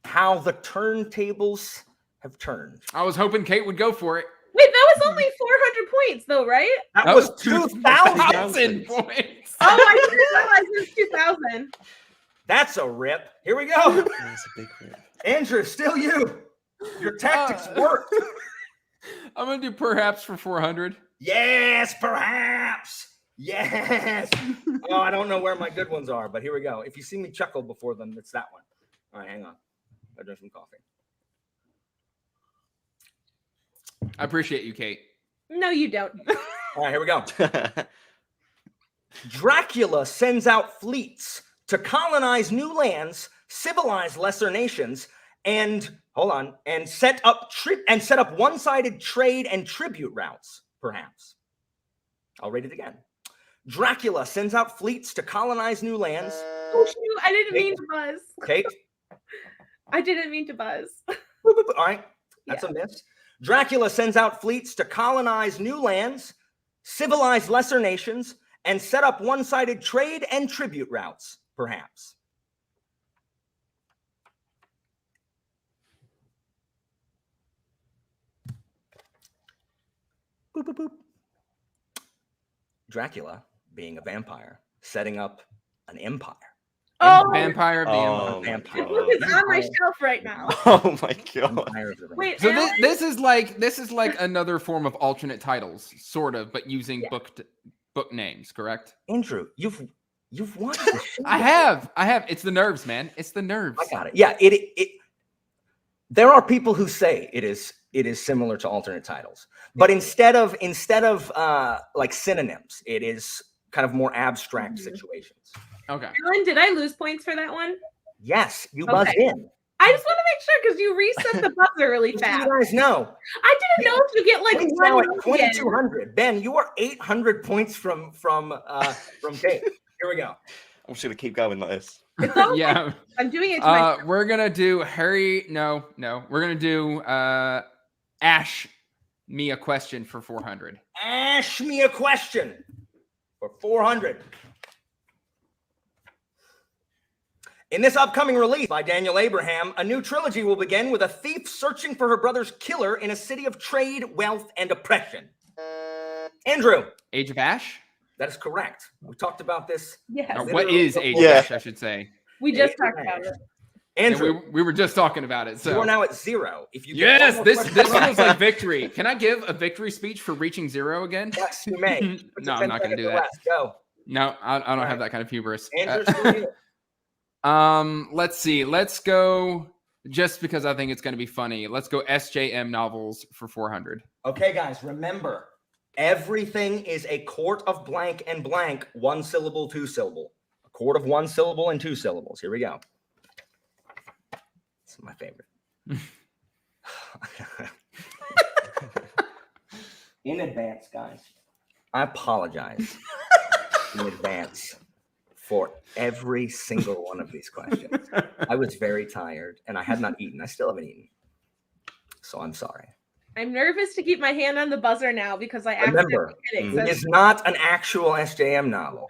how the turntables have turned. I was hoping Cait would go for it. Wait, that was only 400 points, though, right? That was 2,000 2,000 points. Oh, I didn't realize it was 2,000. That's a rip. Here we go. That's a big rip. Andrew, still you. Your tactics worked. I'm gonna do perhaps for 400. Yes, perhaps. Yes. Oh, I don't know where my good ones are, but here we go. If you see me chuckle before them, it's that one. All right, hang on. I'll drink some coffee. I appreciate you, Cait. No, you don't. All right, here we go. Dracula sends out fleets to colonize new lands, civilize lesser nations, and set up one-sided trade and tribute routes, perhaps. I'll read it again. Dracula sends out fleets to colonize new lands. Oh, shoot. I didn't mean to buzz. Cait? I didn't mean to buzz. All right, that's a miss. Dracula sends out fleets to colonize new lands, civilize lesser nations, and set up one-sided trade and tribute routes, perhaps. Boop, boop, boop. Dracula, being a vampire, setting up an empire. Oh, Vampire of the Empire. Vampire. the book is on my shelf right now. Oh my god. Empire of the vampire. Wait, So Alan? this is like another form of alternate titles, sort of, but using book names, correct? Andrew, you've watched this show. I have. It's the nerves, man. It's the nerves. I got it. Yeah, it there are people who say it is it is similar to alternate titles. But instead of like synonyms, it is kind of more abstract situations. Okay. Alan, did I lose points for that one? Yes, you buzzed in. I just want to make sure because you reset the buzzer really Just so fast. you guys know. I didn't know if you get like He's one now at wrong again. 2,200. Ben, you are 800 points from Cait. Here we go. I'm just gonna keep going like this. It's all Yeah. I'm doing it to myself. We're gonna do Harry. No. We're gonna do Ash me a question for 400. Ask me a question for 400. In this upcoming release by Daniel Abraham, a new trilogy will begin with a thief searching for her brother's killer in a city of trade, wealth, and oppression. Andrew. Age of Ash? That is correct. We talked about this. Yes. What is Age of Yeah. Ash, I should say. We just Age talked of about Ash. it. Andrew, We were just talking about it. you So are now at 0. If you get yes, one more this question right- feels like victory. Can I give a victory speech for reaching 0 again? Yes, you may. Put No, your I'm not 10 gonna do seconds that. or less. Go. No, I don't right. have that kind of hubris. Andrew, still you. Let's see. Let's go. Just because I think it's going to be funny. Let's go SJM novels for 400. Okay, guys, remember, everything is a court of blank and blank, 1 syllable, 2 syllable. A court of 1 syllable and 2 syllables. Here we go. This is my favorite. In advance, guys, I apologize in advance for every single one of these questions. I was very tired and I had not eaten. I still haven't eaten. So I'm sorry. I'm nervous to keep my hand on the buzzer now because I Remember, accidentally hit it. it is not an actual SJM novel.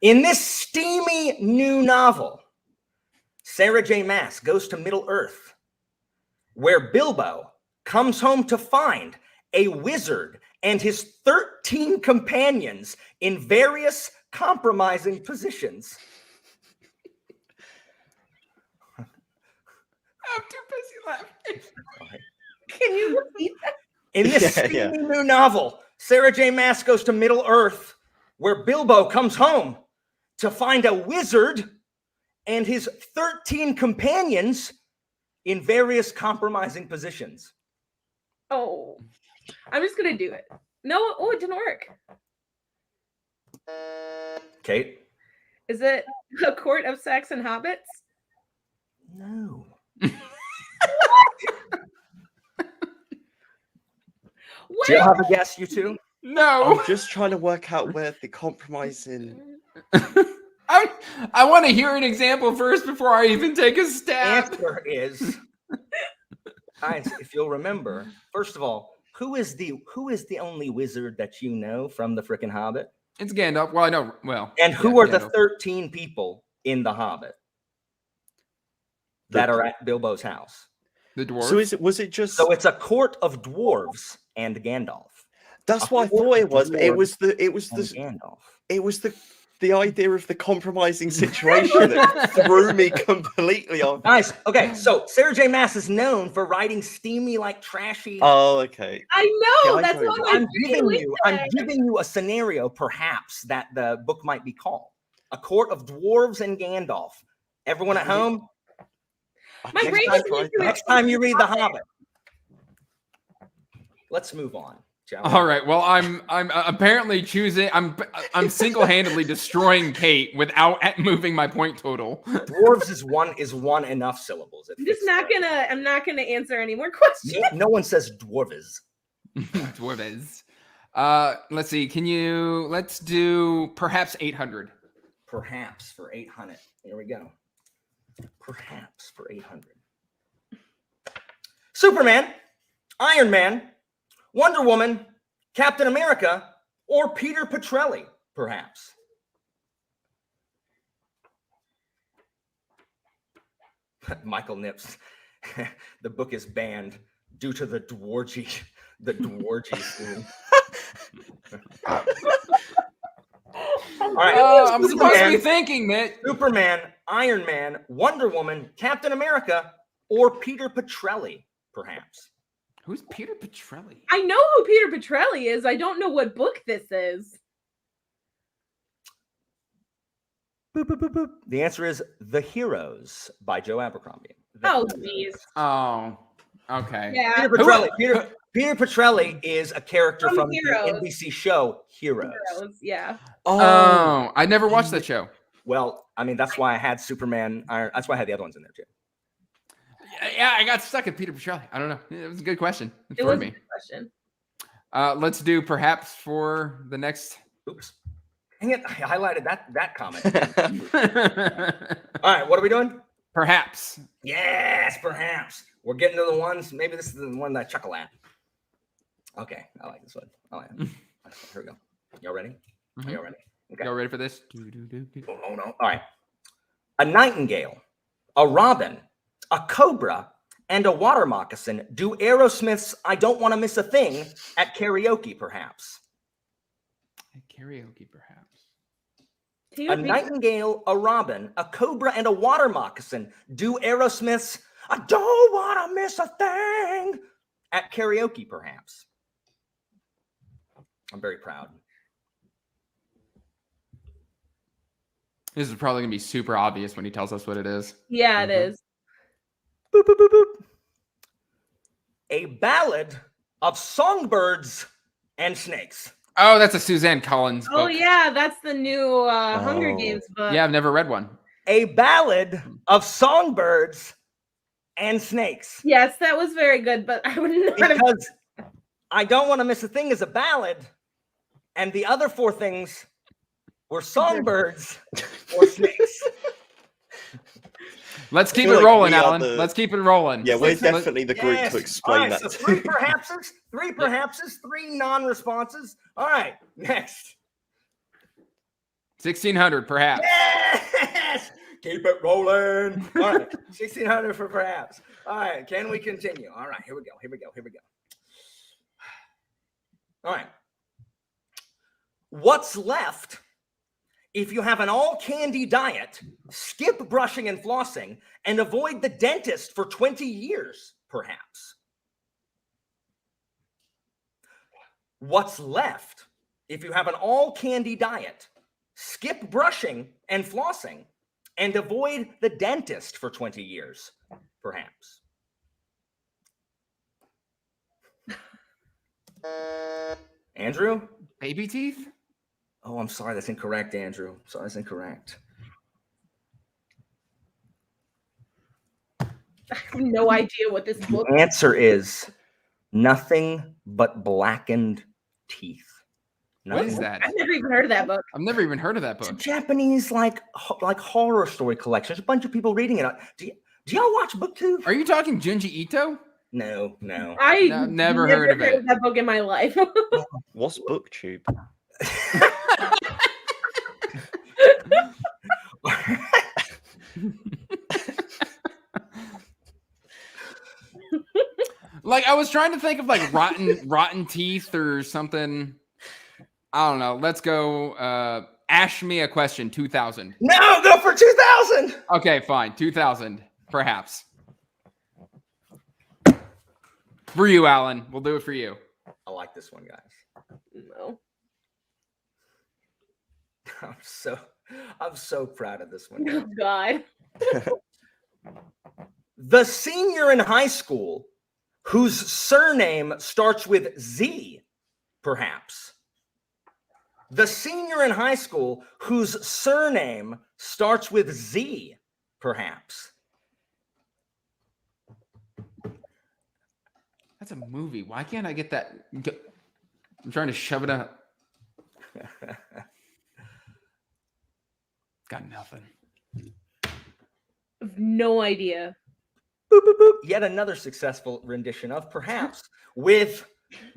In this steamy new novel, Sarah J. Maas goes to Middle Earth, where Bilbo comes home to find a wizard and his 13 companions in various compromising positions. I'm too busy laughing. Can you repeat that? In this steamy new novel, Sarah J. Maas goes to Middle Earth, where Bilbo comes home to find a wizard and his 13 companions in various compromising positions. Oh, I'm just gonna do it. No, oh, it didn't work. Cait? Is it a court of Saxon hobbits? No. What? Do you have a guess, you two? No. I'm just trying to work out where the compromising. I want to hear an example first before I even take a stab. Answer is, guys, if you'll remember, first of all, who is the only wizard that you know from the frickin' Hobbit? It's Gandalf. Well, I know. Well, And who yeah, are the Gandalf. 13 people in the Hobbit that are at Bilbo's house? The dwarf. So was it just? So it's a court of dwarves and Gandalf. That's what I thought it was. But it was And the Gandalf. idea of the compromising situation that threw me completely off. Nice. Okay, so Sarah J. Maas is known for writing steamy, like trashy. Oh, okay. I know. Yeah, I That's know what that. I'm giving you a scenario, perhaps, that the book might be called A Court of Dwarves and Gandalf. Everyone at home, My brain next doesn't do it. next time you read The Hobbit. Let's move on, shall we? All right. Well, I'm apparently choosing. I'm single-handedly destroying Cait without moving my point total. Dwarves is one enough syllables. It I'm just fits not there. I'm not gonna answer any more questions. No one says dwarves. Dwarves. Let's see. Let's do perhaps 800. Perhaps for 800. Here we go. Perhaps for 800. Superman, Iron Man, Wonder Woman, Captain America, or Peter Petrelli, perhaps. Michael Nips. The book is banned due to the dwargy scene. All right. I'm supposed to be thinking, Mitt. Superman, Iron Man, Wonder Woman, Captain America, or Peter Petrelli, perhaps. Who's Peter Petrelli? I know who Peter Petrelli is. I don't know what book this is. Boop, boop, boop, boop. The answer is The Heroes by Joe Abercrombie. Oh, jeez. Oh, Okay. Yeah. Peter Petrelli. Peter Petrelli is a character From from Heroes. the NBC show Heroes. Heroes, yeah. Oh, I never watched that show. Well, I mean, that's why I had Superman. That's why I had the other ones in there too. Yeah, I got stuck at Peter Petrelli. I don't know. It was a good question. It was a good question. Let's do perhaps for the next. Oops. Dang it. I highlighted that comment. All right. What are we doing? Perhaps. Yes, perhaps. We're getting to the ones. Maybe this is the one that I chuckle at. Okay. I like this one. I like it. Here we go. Y'all ready? Mhm. Y'all ready? Okay. Y'all ready for this? Oh, no. All right. A nightingale, a robin, a cobra, and a water moccasin do Aerosmith's I Don't Want to Miss a Thing at karaoke, perhaps. Karaoke, perhaps. A nightingale, a robin, a cobra, and a water moccasin do Aerosmith's I Don't Want to Miss a Thing at karaoke, perhaps. I'm very proud. This is probably going to be super obvious when he tells us what it is. Yeah, it is. Boop, boop, boop, boop. A ballad of songbirds and snakes. Oh, that's a Suzanne Collins book. Oh, yeah, that's the new Hunger Games book. Yeah, I've never read one. A ballad of songbirds and snakes. Yes, that was very good, but I wouldn't know. Because I Don't Want to Miss a Thing is a ballad, and the other four things were songbirds or snakes. Let's keep feel it like rolling, we are Alan. the- Let's keep it rolling. Yeah, we're Let's- definitely the group Yes. to explain All right, that. so three perhapses, three non-responses. All right, next. 1600, perhaps. Yes! Keep it rolling. All right, 1600 for perhaps. All right, can we continue? All right, here we go. All right. What's left if you have an all-candy diet, skip brushing and flossing, and avoid the dentist for 20 years, perhaps? What's left if you have an all-candy diet, skip brushing and flossing, and avoid the dentist for 20 years, perhaps? Andrew? Baby teeth? Oh, I'm sorry. That's incorrect, Andrew. Sorry, that's incorrect. I have no idea what this book The answer is nothing but blackened teeth. What is that? I've never even heard of that book. I've never even heard of that It's a book. Japanese like horror story collection. There's a bunch of people reading it. Do y'all watch BookTube? Are you talking Junji Ito? No. I No, never heard of it. that book in my life. What's BookTube? Like, I was trying to think of like rotten teeth or something. I don't know. Let's go. Ask me a question. 2000. No, go for 2000. Okay, fine. 2000, perhaps. For you, Alan. We'll do it for you. I like this one, guys. No. I'm so proud of this one. Oh, God. The senior in high school whose surname starts with Z, perhaps. The senior in high school whose surname starts with Z, perhaps. That's a movie. Why can't I get that? I'm trying to shove it up. Got nothing. I have no idea. Boop, boop, boop. Yet another successful rendition of Perhaps with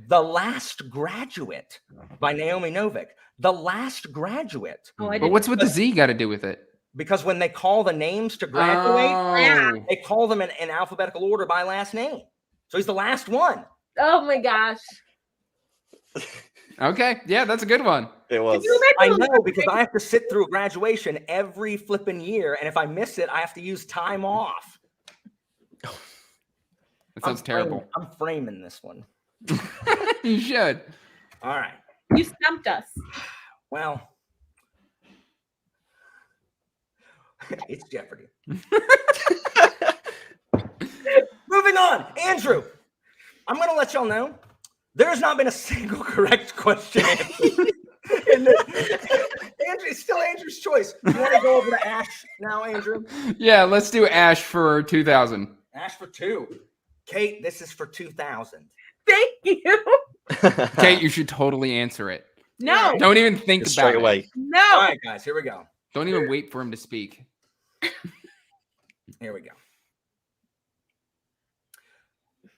The Last Graduate by Naomi Novik. The Last Graduate. Oh, I But didn't. what's with the Z got to do with it? Because when they call the names to graduate, Oh. they call them in alphabetical order by last name. So he's the last one. Oh my gosh. Okay. Yeah, that's a good one. It was. I know because I have to sit through graduation every flipping year. And if I miss it, I have to use time off. That sounds terrible. I'm framing this one. You should. All right. You stumped us. Well, it's Jeopardy. Moving Moving on, Andrew. I'm going to let y'all know there has not been a single correct question answered. Andrew, it's still Andrew's choice. You want to go over to Ash now, Andrew? Yeah, let's do Ash for 2,000. Ash for 2. Cait, this is for 2,000. Thank you. Cait, you should totally answer it. No. Don't even think Just about straight away. it. No. All right, guys, here we go. Don't even wait for him to speak. Here we go.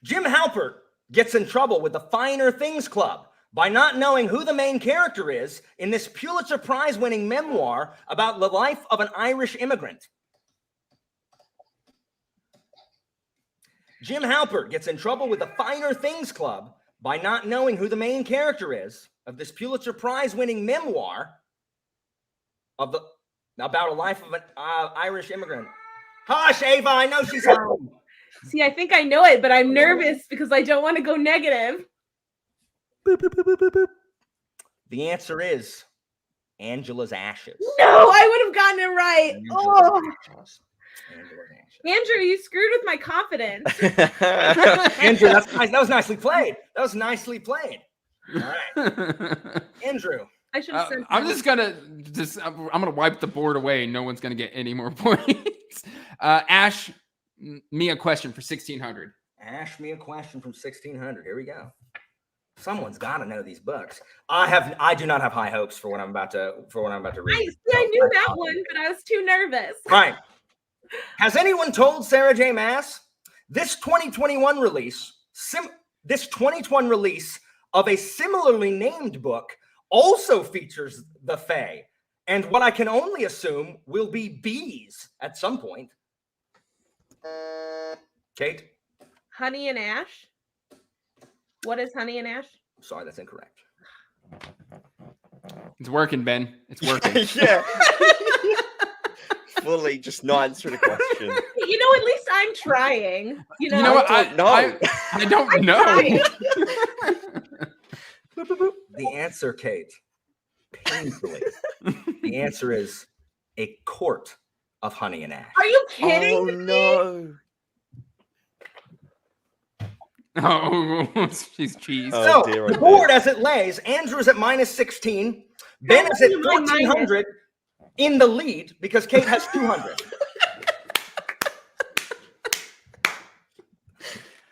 Jim Halpert gets in trouble with the Finer Things Club by not knowing who the main character is in this Pulitzer Prize-winning memoir about the life of an Irish immigrant. Jim Halpert gets in trouble with the Finer Things Club by not knowing who the main character is of this Pulitzer Prize-winning memoir about a life of an Irish immigrant. Hush, Ava, I know she's home. See, I think I know it, but I'm nervous because I don't want to go negative. Boop, boop, boop, boop, boop, boop. The answer is Angela's Ashes. No, I would have gotten it right. Oh, Ashes. Angela's Ashes. Andrew, you screwed with my confidence. Andrew, that's nice. That was nicely played. That was nicely played. All right, Andrew. I should have said I'm gonna wipe the board away. No one's gonna get any more points. Ash, me a question for 1,600. Ash me a question from 1,600. Here we go. Someone's got to know these books. I do not have high hopes for what I'm about to read. I knew that one, but I was too nervous. Right. Has anyone told Sarah J. Maas this 2021 release of a similarly named book also features the Fae and what I can only assume will be bees at some point? Cait? Honey and Ash? What is Honey and Ash? Sorry, that's incorrect. It's working, Ben. It's working. Yeah. Fully just not answering the question. You know, at least I'm trying. You know what? I don't know. I don't know. The answer, Cait, painfully, the answer is A Court of Honey and Ash. Are you kidding me? No. Oh, she's cheese. Oh, So, dear, the oh, board dear. as it lays, Andrew's at -16. Ben is at How many am I 1,400 in the lead because Cait has 200.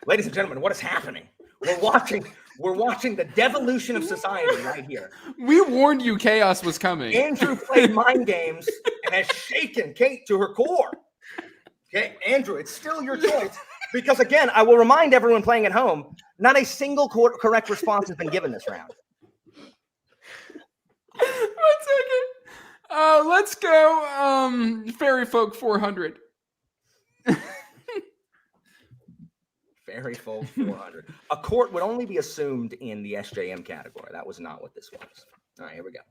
Ladies and gentlemen, what is happening? We're watching the devolution of society right here. We warned you chaos was coming. Andrew played mind games and has shaken Cait to her core. Okay, Andrew, it's still your choice. Because again, I will remind everyone playing at home, not a single correct response has been given this round. 1 second. Let's go. Fairy Folk 400. Fairy Folk 400. A court would only be assumed in the SJM category. That was not what this was. All right, here we go.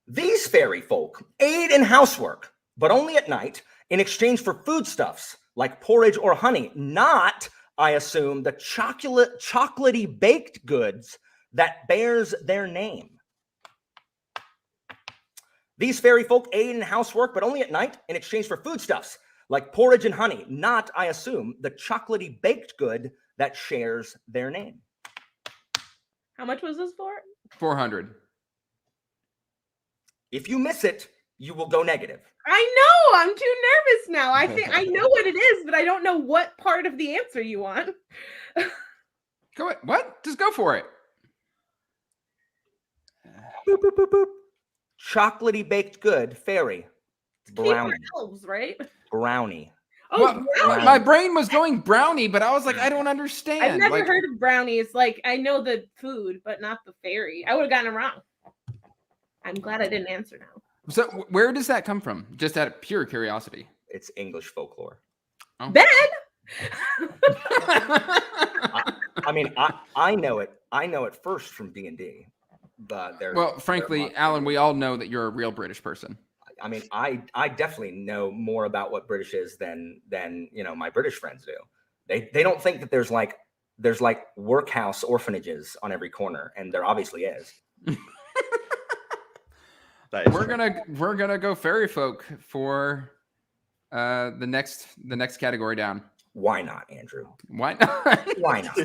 These fairy folk aid in housework, but only at night in exchange for foodstuffs like porridge or honey, not, I assume, the chocolatey baked goods that bears their name. These fairy folk aid in housework, but only at night in exchange for foodstuffs like porridge and honey, not, I assume, the chocolatey baked good that shares their name. How much was this for? 400. If you miss it, you will go negative. I know. I'm too nervous now. I think I know what it is, but I don't know what part of the answer you want. Go ahead. What? Just go for it. Boop, boop, boop, boop. Chocolatey baked good, fairy, brownie. Elves, right? Brownie. Oh, Well, brownie. my brain was going brownie, but I was like, I don't understand. I've never Like, heard of brownies. Like, I know the food, but not the fairy. I would have gotten it wrong. I'm glad I didn't answer now. So where does that come from? Just out of pure curiosity. It's English folklore. Oh. Ben! I mean, I know it. I know it first from D&D. But Well, frankly, Alan, we all know that you're a real British person. I mean, I definitely know more about what British is than my British friends do. They don't think that there's like workhouse orphanages on every corner, and there obviously is. We're gonna go fairy folk for the next category down. Why not, Andrew? Why not? Why not?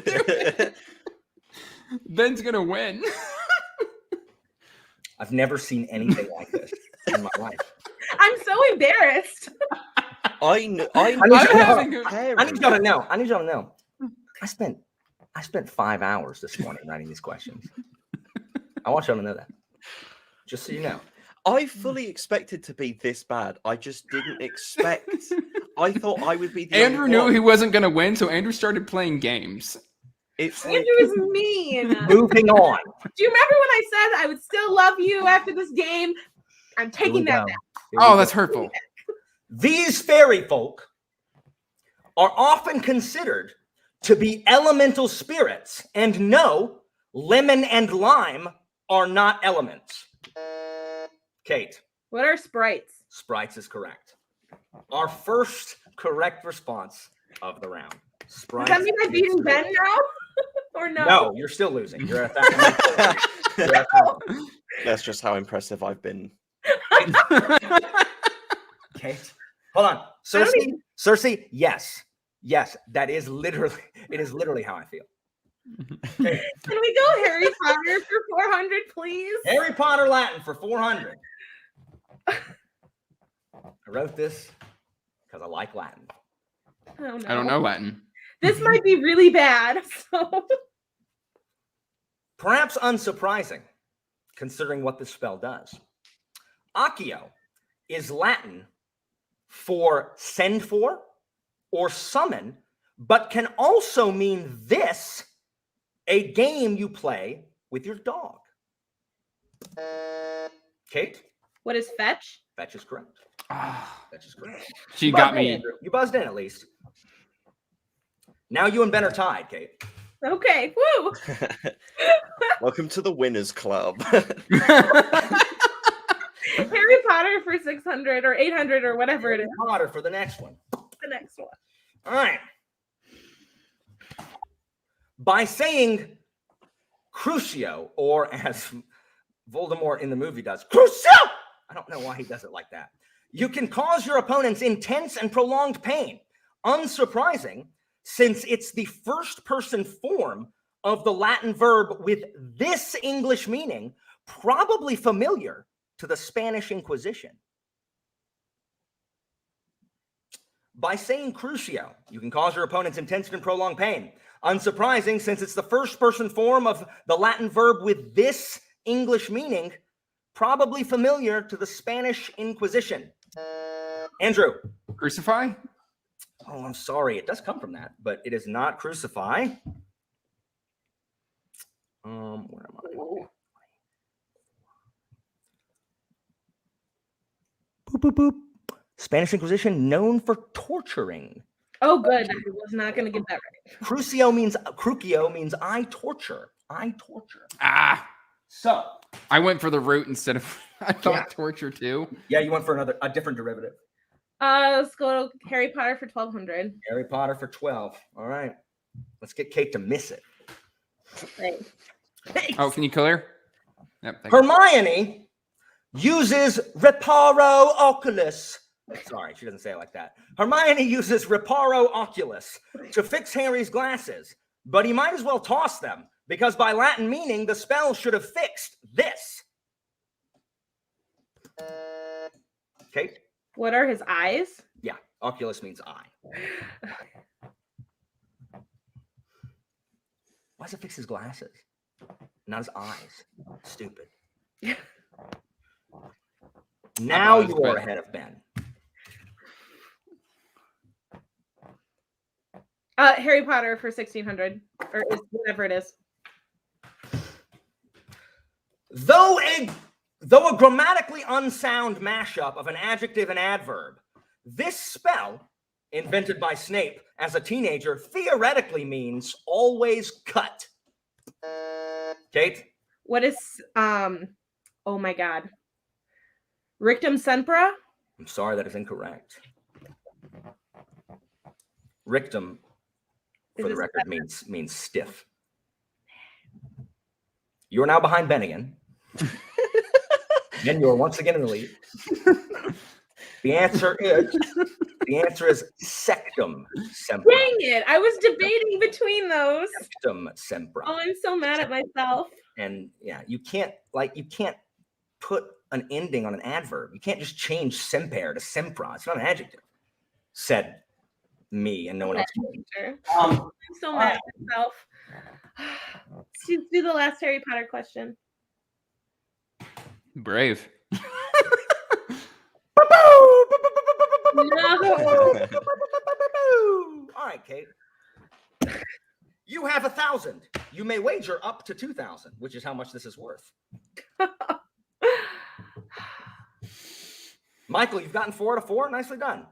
Ben's gonna win. I've never seen anything like this in my life. I'm so embarrassed. I need y'all to know. I need y'all to know. I spent 5 hours this morning writing these questions. I want y'all to know that. Just so you know. I fully expected to be this bad. I just didn't expect. I thought I would be the Andrew only knew one. he wasn't gonna win, so Andrew started playing games. It's Andrew like, is mean. Moving on. Do you remember when I said I would still love you after this game? I'm taking that back. Oh, that's hurtful. These fairy folk are often considered to be elemental spirits, and no, lemon and lime are not elements. Cait. What are sprites? Sprites is correct. Our first correct response of the round. Sprites. Does that mean I'm beating Ben now? Or no? No, you're still losing. You're at that. that's just how impressive I've been. Cait. Hold on. Cersei, yes. Yes, that is literally how I feel. Can we go Harry Potter for 400, please? Harry Potter Latin for 400. I wrote this because I like Latin. Oh, no. I don't know Latin. This might be really bad. So Perhaps unsurprising, considering what this spell does. Accio is Latin for send for or summon, but can also mean this, a game you play with your dog. Cait? what is fetch? Fetch is correct. Ah, Fetch is correct. she You got buzzed in, me. Andrew. You buzzed in at least. Now you and Ben are tied, Cait. Okay. Woo! Welcome to the winners club. Harry Potter for 600 or 800 or whatever it is. Potter for the next one. The next one. All right. By saying Crucio, or as Voldemort in the movie does, Crucio! I don't know why he does it like that. You can cause your opponents intense and prolonged pain. Unsurprising, since it's the first person form of the Latin verb with this English meaning, probably familiar to the Spanish Inquisition. By saying Crucio, you can cause your opponents intense and prolonged pain. Unsurprising, since it's the first person form of the Latin verb with this English meaning, probably familiar to the Spanish Inquisition. Andrew. Crucify? Oh, I'm sorry. It does come from that, but it is not crucify. Where am I? Boop, boop, boop. Spanish Inquisition known for torturing. Oh, good. I was not going to get that right. Crucio means I torture. I torture. Ah, So I went for the root instead of I thought Yeah. torture too. yeah, you went for a different derivative. Let's go to Harry Potter for 1200. Harry Potter for 12. All right. Let's get Cait to miss it. Right. Oh, can you clear? Yep. thank you. Hermione uses reparo oculus. Sorry, she doesn't say it like that. Hermione uses reparo oculus to fix Harry's glasses, but he might as well toss them because by Latin meaning, the spell should have fixed this. Cait? What are his eyes? Yeah, oculus means eye. Why does it fix his glasses? Not his eyes. Stupid. Now you are ahead of Ben. Harry Potter for 1600 or whatever it is. Though a grammatically unsound mashup of an adjective and adverb, this spell, invented by Snape as a teenager, theoretically means always cut. Cait? What is oh my god. Rictum Sempra? I'm sorry, that is incorrect. Rictum, for the record, means stiff. You are now behind Ben again. Ben, you are once again in the lead. The answer is sectum sempra. Dang it! I was debating between those. Sectum sempra. Oh, I'm so mad at myself. And yeah, you can't put an ending on an adverb. You can't just change semper to sempra. It's not an adjective. Said me and no one else. I'm so mad at myself. Let's do the last Harry Potter question. Brave. No. All right, Cait. You have 1,000. You may wager up to 2,000, which is how much this is worth. Michael, you've gotten 4 out of 4. Nicely done.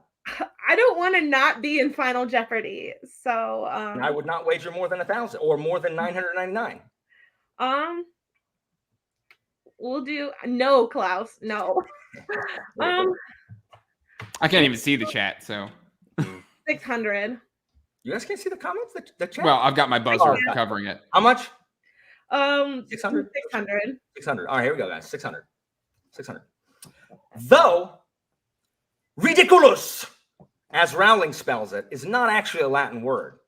I don't want to not be in Final Jeopardy, so I would not wager more than 1,000 or more than 999. We'll do no, Klaus. No. I can't even see the chat, so 600. You guys can't see the comments? The chat? well, I've got my buzzer covering it. How much? 600. 600. All right, here we go, guys. 600. Though ridiculous, as Rowling spells it, is not actually a Latin word.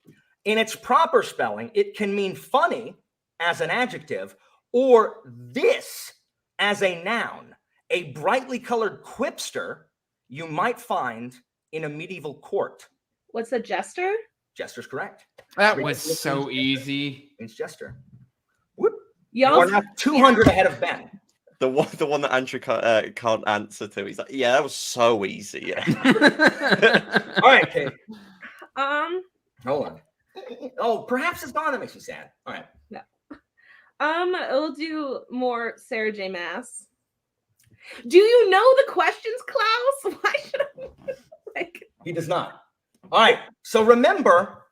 In its proper spelling, it can mean funny as an adjective or this as a noun, a brightly colored quipster you might find in a medieval court. What's a jester? Jester's correct. That was so easy. Means jester. Whoop. Y'all We're now 200 ahead of Ben. The one that Andrew can't answer to. He's like, yeah, that was so easy. Yeah. All right, Cait. Hold on. Oh, perhaps it's gone. That makes me sad. All right. No. We'll do more Sarah J. Maas. Do you know the questions, Klaus? Why should I? He does not. All right. So remember,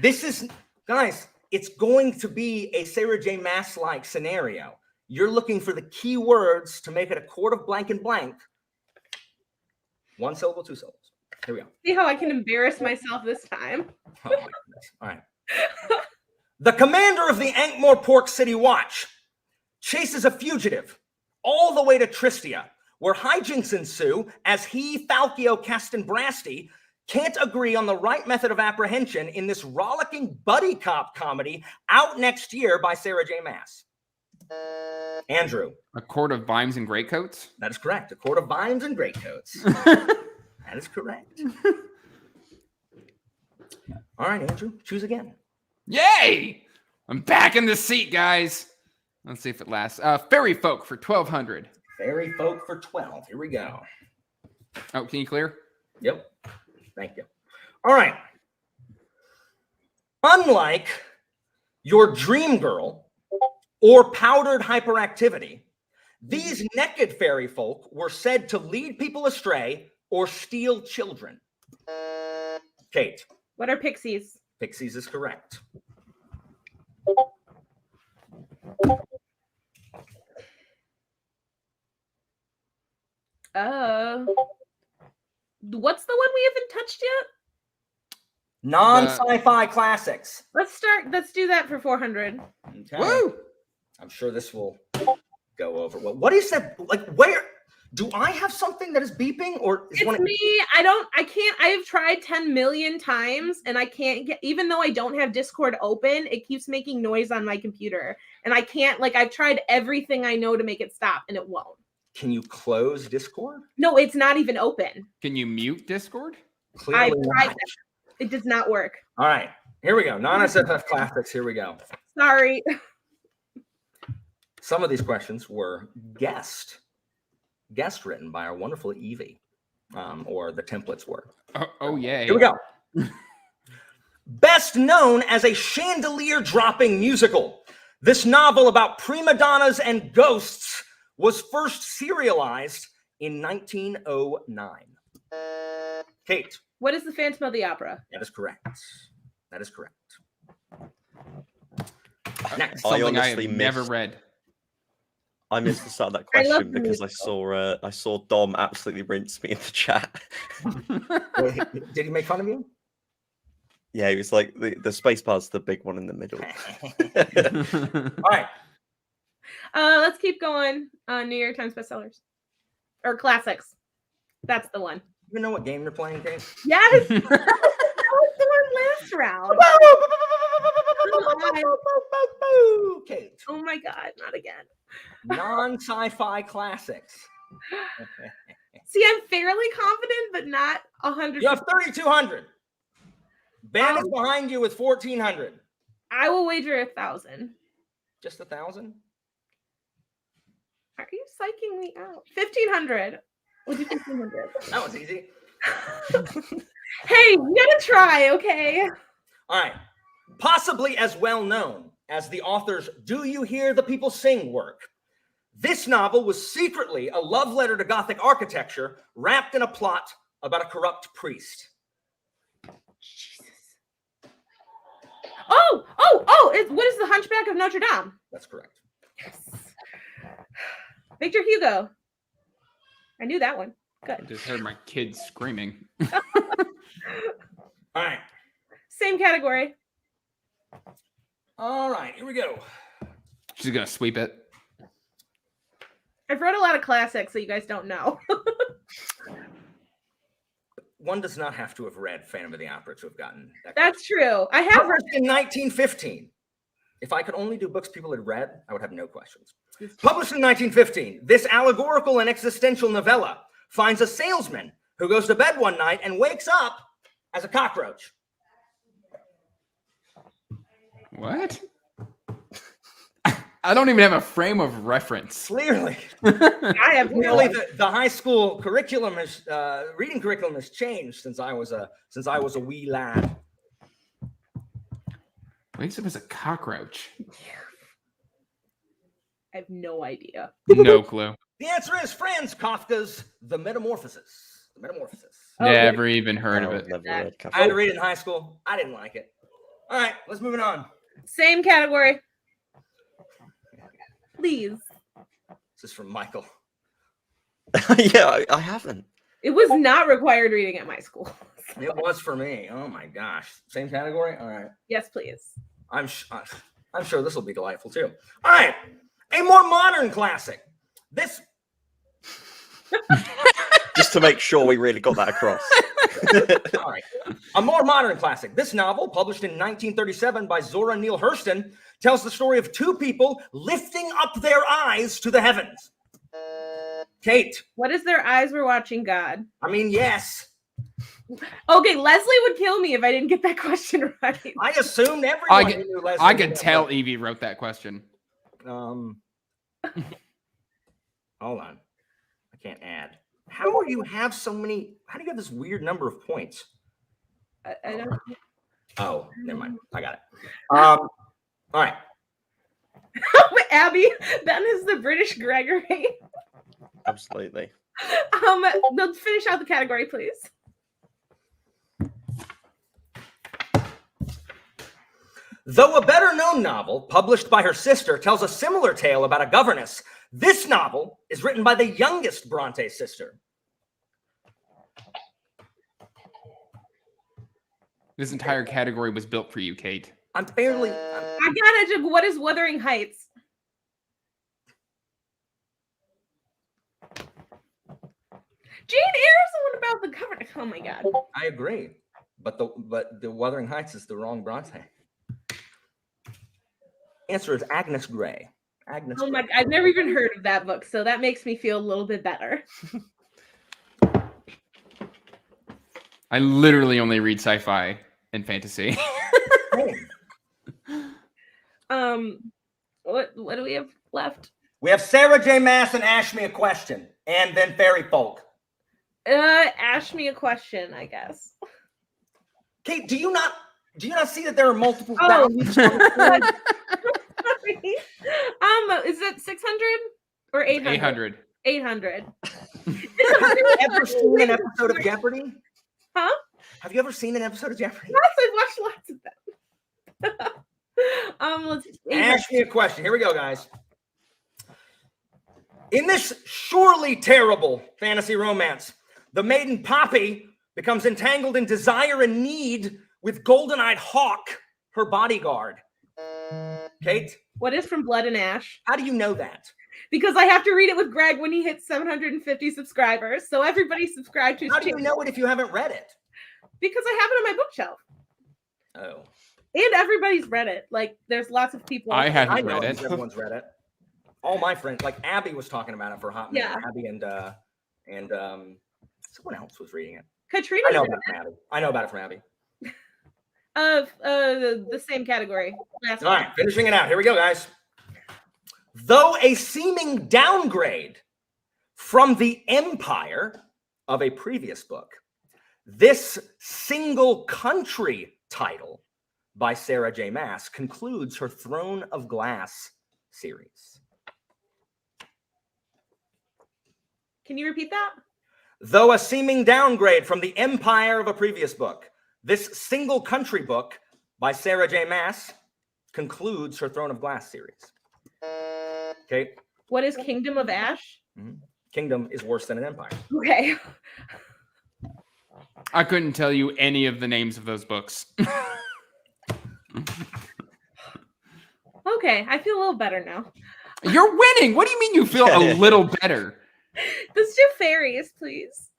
this is, guys, it's going to be a Sarah J. Maas-like scenario. You're looking for the key words to make it a quart of blank and blank. 1 syllable, 2 syllables. Here we go. See how I can embarrass myself this time? Oh, my goodness. All right. The commander of the Ankh-Morpork City Watch chases a fugitive all the way to Tristia, where hijinks ensue as he, Falcio Castonbrasti, can't agree on the right method of apprehension in this rollicking buddy cop comedy out next year by Sarah J. Maas. Andrew. A quart of vines and greatcoats? That is correct. A quart of vines and greatcoats. That is correct. All right, Andrew, choose again. Yay! I'm back in the seat, guys. Let's see if it lasts. Fairy folk for 1,200. Fairy folk for 12. Here we go. Oh, can you clear? Yep. Thank you. All right. Unlike your dream girl or powdered hyperactivity, these naked fairy folk were said to lead people astray or steal children. Cait. What are pixies? Pixies is correct. What's the one we haven't touched yet? Non-sci-fi classics. Let's do that for 400. Okay. Woo! I'm sure this will go over well. What is that? Like, where do I have something that is beeping, or is it's me? I can't. I have tried 10 million times and I can't get, even though I don't have Discord open, it keeps making noise on my computer. And I can't, I've tried everything I know to make it stop and it won't. Can you close Discord? No, it's not even open. Can you mute Discord? Clearly I've tried not. that. It does not work. All right, here we go. Non-SFF classics. Here we go. Sorry. Some of these questions were guest written by our wonderful Evie, or the templates were. Oh yeah. Here we go. Best known as a chandelier dropping musical, this novel about prima donnas and ghosts was first serialized in 1909. Cait. What is the Phantom of the Opera? That is correct. That is correct. Next. Something I honestly have never read. I missed the start of that I love question the because I saw Dom absolutely rinse me in the chat. Wait, did he make fun of you? Yeah, he was like the space bar's the big one in the middle. All right. Let's keep going on New York Times bestsellers or classics. That's the one. even know what game you're playing, Cait? Yes. That was the one last round. Cait. Oh my God, not again. Non-sci-fi classics. See, I'm fairly confident, but not 100. You have 3,200. Ben is behind you with 1,400. I will wager 1,000. Just 1,000? Are you psyching me out? 1,500. We'll do 1,500. That was easy. Hey, you gotta try, okay? All right. Possibly as well known as the author's Do You Hear the People Sing work, this novel was secretly a love letter to Gothic architecture wrapped in a plot about a corrupt priest. Jesus. Oh! What is the Hunchback of Notre Dame? That's correct. Yes. Victor Hugo. I knew that one. I Good. just heard my kids screaming. All right. Same category. All right. Here we go. She's gonna sweep it. I've read a lot of classics that you guys don't know. One does not have to have read Phantom of the Opera to have gotten that. That's true. I have read Published in 1915. If I could only do books people had read, I would have no questions. Published in 1915, this allegorical and existential novella finds a salesman who goes to bed one night and wakes up as a cockroach. What? I don't even have a frame of reference. Clearly, I have clearly the high school curriculum is reading curriculum has changed since I was a wee lad. Wakes up as a cockroach. I have no idea. No clue. The answer is Franz Kafka's The Metamorphosis. The Metamorphosis. Oh, Never even heard of Oh, it. never read I had to Kafka. read it in high school. I didn't like it. All right, let's move it on. Same category. Please. This is from Michael. Yeah, I haven't. It was not required reading at my school. It was for me. Oh my gosh. Same category? All right. Yes, please. I'm sure this will be delightful too. All right. A more modern classic. This Just to make sure we really got that across. all right. A more modern classic. This novel, published in 1937 by Zora Neale Hurston, tells the story of two people lifting up their eyes to the heavens. Cait. What is their eyes were watching God? I mean, yes. Okay, Leslie would kill me if I didn't get that question right. I assumed everyone I knew Leslie. I could tell Evie wrote that question. Hold on. I can't add. How do you have so many? How do you have this weird number of points? I don't. Oh, never mind. I got it. All right. Abby, that is the British Gregory. Absolutely. Let's finish out the category, please. Though a better-known novel published by her sister tells a similar tale about a governess, this novel is written by the youngest Bronte sister. This entire category was built for you, Cait. I'm barely. I got it. What is Wuthering Heights? Jane Eyre is the one about the governor. Oh my god. I agree, but the Wuthering Heights is the wrong Bronte. Answer is Agnes Grey. Agnes. Oh my! Grey. I've never even heard of that book, so that makes me feel a little bit better. I literally only read sci-fi and fantasy. What do we have left? We have Sarah J. Mass and Ask Me a Question, and then Fairy Folk. Ask me a question, I guess. Cait, do you not see that there are multiple? Oh, thousands? Is it 600 or 800? 800. 800. Have you ever seen an episode of Jeopardy? Huh? Have you ever seen an episode of Jeopardy? Yes, I've watched lots of them. Let's Ask me a question. Here we go, guys. In this surely terrible fantasy romance, the maiden Poppy becomes entangled in desire and need with Golden-Eyed Hawk, her bodyguard. Cait, What is From Blood and Ash? how do you know that? Because I have to read it with Greg when he hits 750 subscribers. So everybody subscribe to his How do you channel. know it if you haven't read it? Because I have it on my bookshelf. Oh, And everybody's read it. Like, there's lots of people. I haven't I know read it. everyone's read it. All my friends, like Abby, was talking about it for a hot minute. Yeah. Abby and someone else was reading it. Katrina I know about it from Abby. I know about it from Abby. the same category. Last All one. right, finishing it out. Here we go, guys. Though a seeming downgrade from the empire of a previous book, this single country title by Sarah J. Maas concludes her Throne of Glass series. Can you repeat that? Though a seeming downgrade from the empire of a previous book, this single country book by Sarah J. Maas concludes her Throne of Glass series. Okay. What is Kingdom of Ash? Kingdom is worse than an empire. Okay. I couldn't tell you any of the names of those books. Okay, I feel a little better now. You're winning. What do you mean you feel a little better? Let's do fairies, please.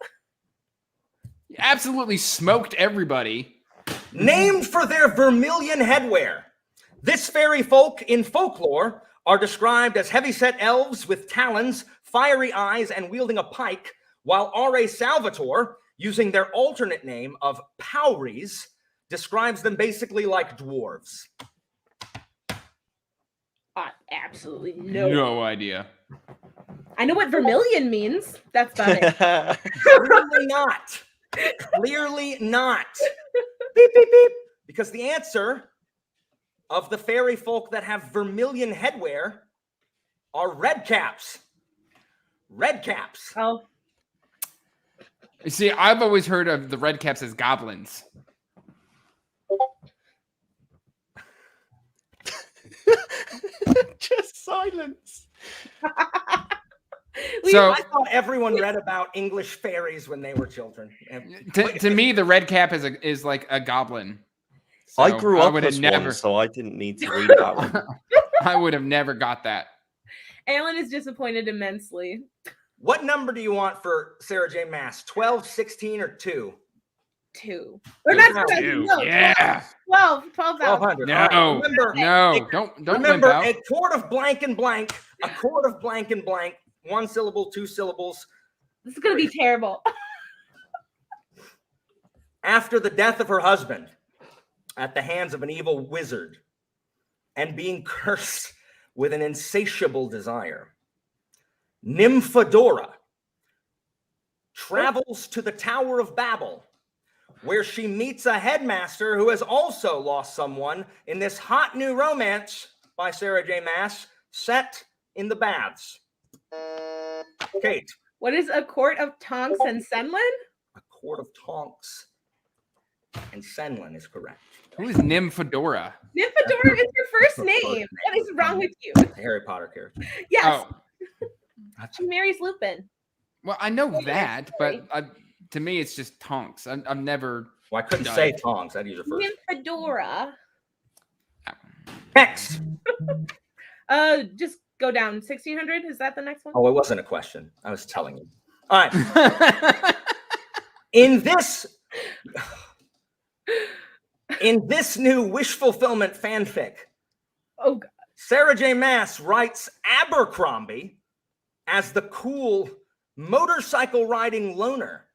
You absolutely smoked everybody. Named for their vermilion headwear, this fairy folk in folklore are described as heavyset elves with talons, fiery eyes, and wielding a pike, while R.A. Salvatore, using their alternate name of Powries, describes them basically like dwarves. Absolutely No idea. I know what vermilion means. That's about it. Clearly not. Clearly not. Beep, beep, beep. Because the answer of the fairy folk that have vermilion headwear are red caps. Red caps. Oh, You see, I've always heard of the red caps as goblins. Just silence. So I thought everyone read about English fairies when they were children. to me, the red cap is like a goblin. So I grew up would have as never, one, so I didn't need to read that one. I would have never got that. Alan is disappointed immensely. What number do you want for Sarah J. Maas? 12, 16, or 2? 2. Or not 2. Two. No, Yeah. 12,000. 1,200. No. All right. Remember, No, don't remember limp out. a chord of blank and blank, a chord of blank and blank, 1 syllable, 2 syllables. This is going to be terrible. After the death of her husband at the hands of an evil wizard and being cursed with an insatiable desire, Nymphadora travels to the Tower of Babel, where she meets a headmaster who has also lost someone in this hot new romance by Sarah J. Maas set in the baths. Cait. What is a quart of Tonks and Senlin? A quart of Tonks and Senlin is correct. Who is Nymphadora? Nymphadora is your first name. What is wrong with you? The Harry Potter character. Yes, Oh, she marries Lupin. well, I know that, but to me, it's just Tonks. I've never. Well, I couldn't say Tonks. I'd use it first. Nymphadora. Next. Just go down. 1600. Is that the next one? Oh, it wasn't a question. I was telling you. All right. In this new wish fulfillment fanfic, Oh, God. Sarah J. Maas writes Abercrombie as the cool motorcycle riding loner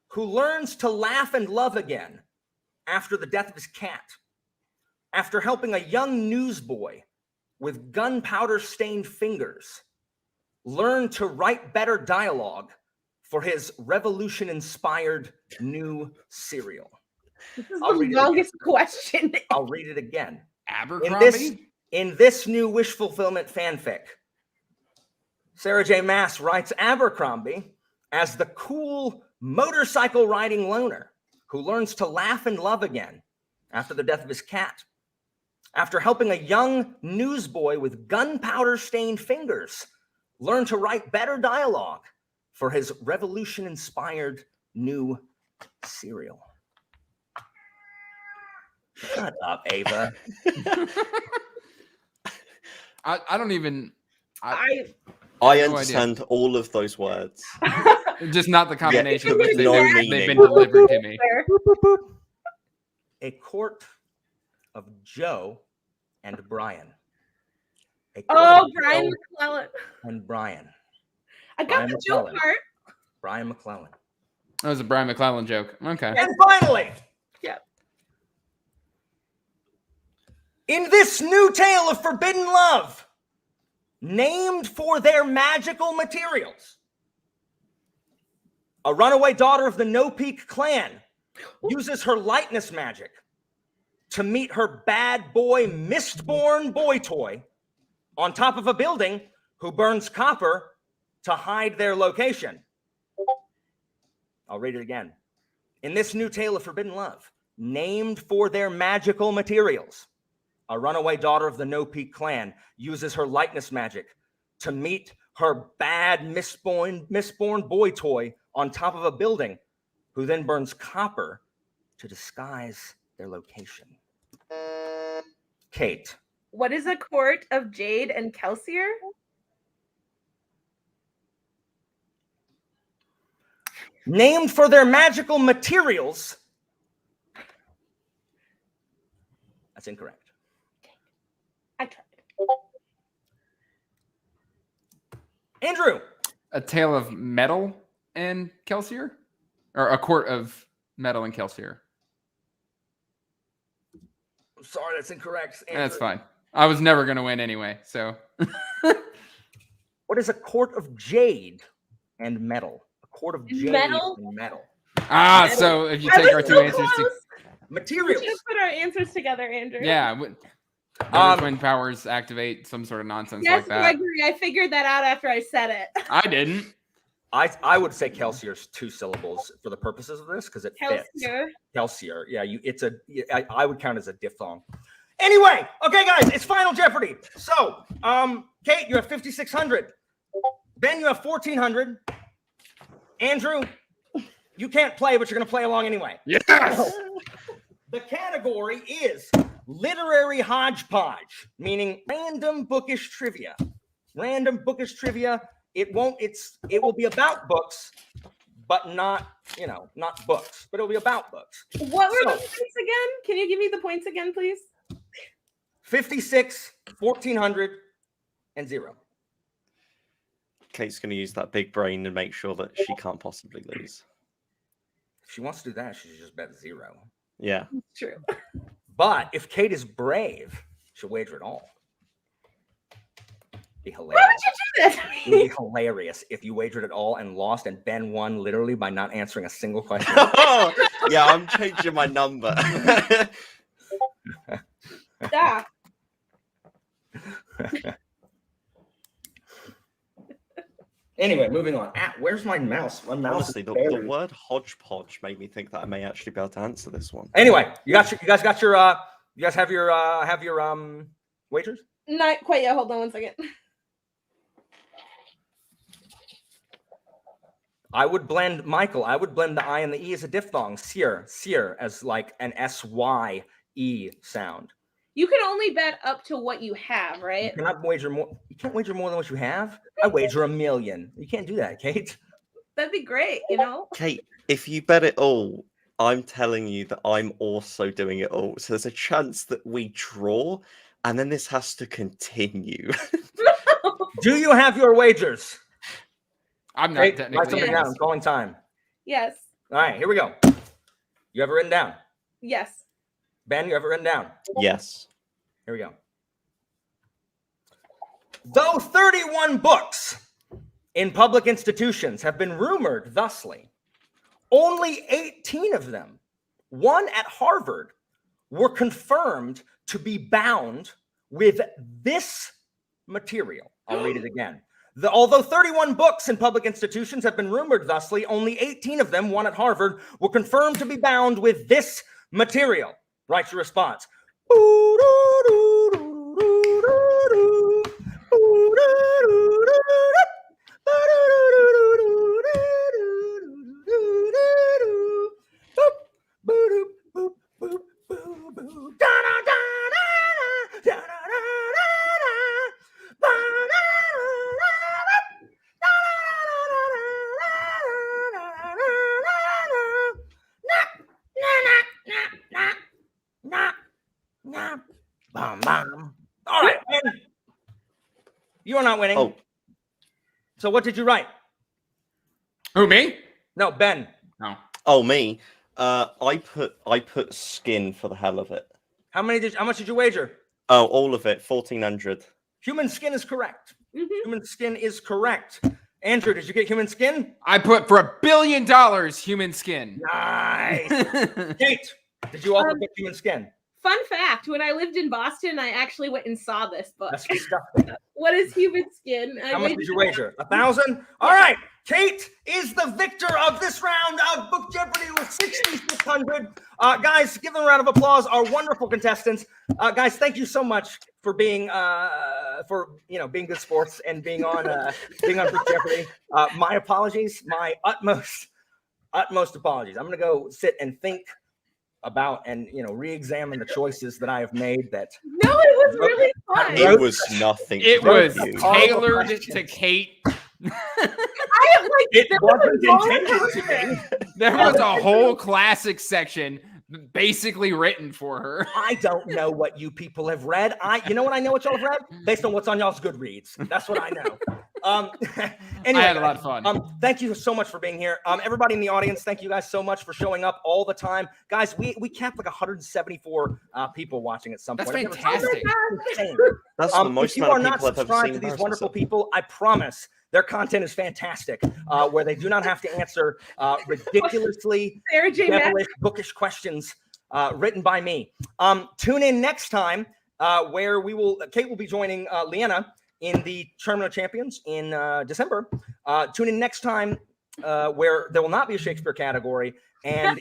who learns to laugh and love again after the death of his cat, after helping a young newsboy with gunpowder stained fingers learn to write better dialogue for his revolution inspired new serial. This is I'll the read it longest question. I'll read it again. Abercrombie? In this new wish fulfillment fanfic, Sarah J. Maas writes Abercrombie as the cool motorcycle riding loner who learns to laugh and love again after the death of his cat, after helping a young newsboy with gunpowder stained fingers learn to write better dialogue for his revolution inspired new serial. Shut up, Ava. I don't even. I No understand all of those words. Just not the combination Yeah, in which no they've meaning. been delivered to me. A court of Joe and Brian. A court Oh, of Brian Joe McClellan. and Brian. I got Brian the joke McClellan. part. Brian McClellan. That was a Brian McClellan joke. Okay. And finally, Yep. in this new tale of forbidden love, named for their magical materials, a runaway daughter of the No Peak clan uses her lightness magic to meet her bad boy mistborn boy toy on top of a building who burns copper to hide their location. I'll read it again. In this new tale of forbidden love, named for their magical materials, a runaway daughter of the No Peak clan uses her lightness magic to meet her bad mistborn boy toy on top of a building, who then burns copper to disguise their location. Cait. What is a court of Jade and Kelsier? Named for their magical materials. That's incorrect. I tried. Andrew. A tale of metal and Kelsier? Or a court of metal and Kelsier? Sorry, that's incorrect. Andrew. That's fine. I was never going to win anyway, so. What is a court of jade and metal? A court of jade Metal? and metal. Ah, Metal. so if you I take was our two so answers to. close. We Materials. should have put our answers together, Andrew. Yeah. Twin powers activate some sort of nonsense Yes, like that. Gregory, I figured that out after I said it. I didn't. I would say Kelsier's 2 syllables for the purposes of this because it fits. Kelsier. Kelsier. Yeah, I would count as a diphthong. Anyway, okay, guys, it's Final Jeopardy. So, Cait, you have 5,600. Ben, you have 1,400. Andrew, you can't play, but you're going to play along anyway. Yes. The category is literary hodgepodge, meaning random bookish trivia. Random bookish trivia. It will be about books, but not books, but it'll be about books. What were the points again? Can you give me the points again, please? 56, 1,400, and 0. Kate's going to use that big brain and make sure that she can't possibly lose. If she wants to do that, she should just bet 0. Yeah. True. But if Cait is brave, she'll wager it all. Be hilarious. Why would you do that? It would be hilarious if you wagered it all and lost, and Ben won literally by not answering a single question. Yeah, I'm changing my number. Yeah. Anyway, moving on. Where's my mouse? My mouse. Honestly, the word hodgepodge made me think that I may actually be able to answer this one. Anyway, you guys have your wagers? Not quite yet. Hold on one second. I would blend the I and the E as a diphthong. Sear as like an SYE sound. You can only bet up to what you have, right? You can't wager more than what you have. I wager 1 million. You can't do that, Cait. That'd be great, you know? Cait, if you bet it all, I'm telling you that I'm also doing it all. So there's a chance that we draw, and then this has to continue. Do you have your wagers? I'm not Cait, technically. write something down. I'm calling time. Yes. All right, here we go. You have it written down. Yes. Ben, you have it written down. Yes. Here we go. Though 31 books in public institutions have been rumored thusly, only 18 of them, one at Harvard, were confirmed to be bound with this material. I'll read it again. Although 31 books in public institutions have been rumored thusly, only 18 of them, one at Harvard, were confirmed to be bound with this material. Write your response. mom. All right, Ben. You are not winning. Oh, So what did you write? Who, me? No, Ben. No. oh, me. I put skin for the hell of it. How much did you wager? Oh, all of it. 1,400. Human skin is correct. Mhm. Human skin is correct. Andrew, did you get human skin? I put for $1 billion human skin. Nice. Cait, did you also get human skin? Fun fact: when I lived in Boston, I actually went and saw this book. That's disgusting. What is human skin? How much did you wager? 1,000? All right. Cait is the victor of this round of Book Jeopardy with 6,600. Guys, give them a round of applause. Our wonderful contestants. Guys, thank you so much for being being good sports and being on Book Jeopardy. My apologies. My utmost apologies. I'm gonna go sit and think about and re-examine the choices that I have made. That No, it was really fun. It was nothing. It for was you. tailored to Cait. I am like, it there was wasn't a roller intended to coaster. be. There was a whole classic section basically written for her. I don't know what you people have read. You know what I know what y'all have read? Based on what's on y'all's Goodreads. That's what I know. Anyway, I had a lot of fun. Thank you so much for being here. Everybody in the audience, thank you guys so much for showing up all the time. Guys, we capped like 174 people watching at some That's point. fantastic. Insane. That's the most If you amount are of not people I've ever subscribed seen. to these embarrass wonderful themselves. people, I promise their content is fantastic, where they do not have to answer ridiculously Sarah J. Maas. devilish, bookish questions written by me. Tune in next time where Cait will be joining Leanna in the Tournament of Champions in December. Tune in next time where there will not be a Shakespeare category, and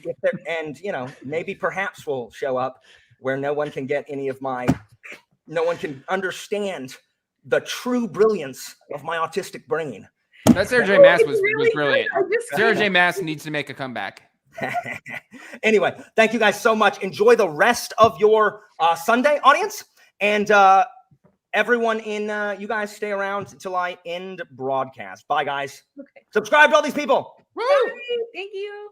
maybe perhaps we'll show up where no one can understand the true brilliance of my autistic brain. That Sarah J. Maas was really brilliant. good. I just- Sarah J. Maas needs to make a comeback. Anyway, thank you guys so much. Enjoy the rest of your Sunday, audience, and everyone you guys stay around until I end broadcast. Bye, guys. Okay. Subscribe to all these people. Bye. Thank you.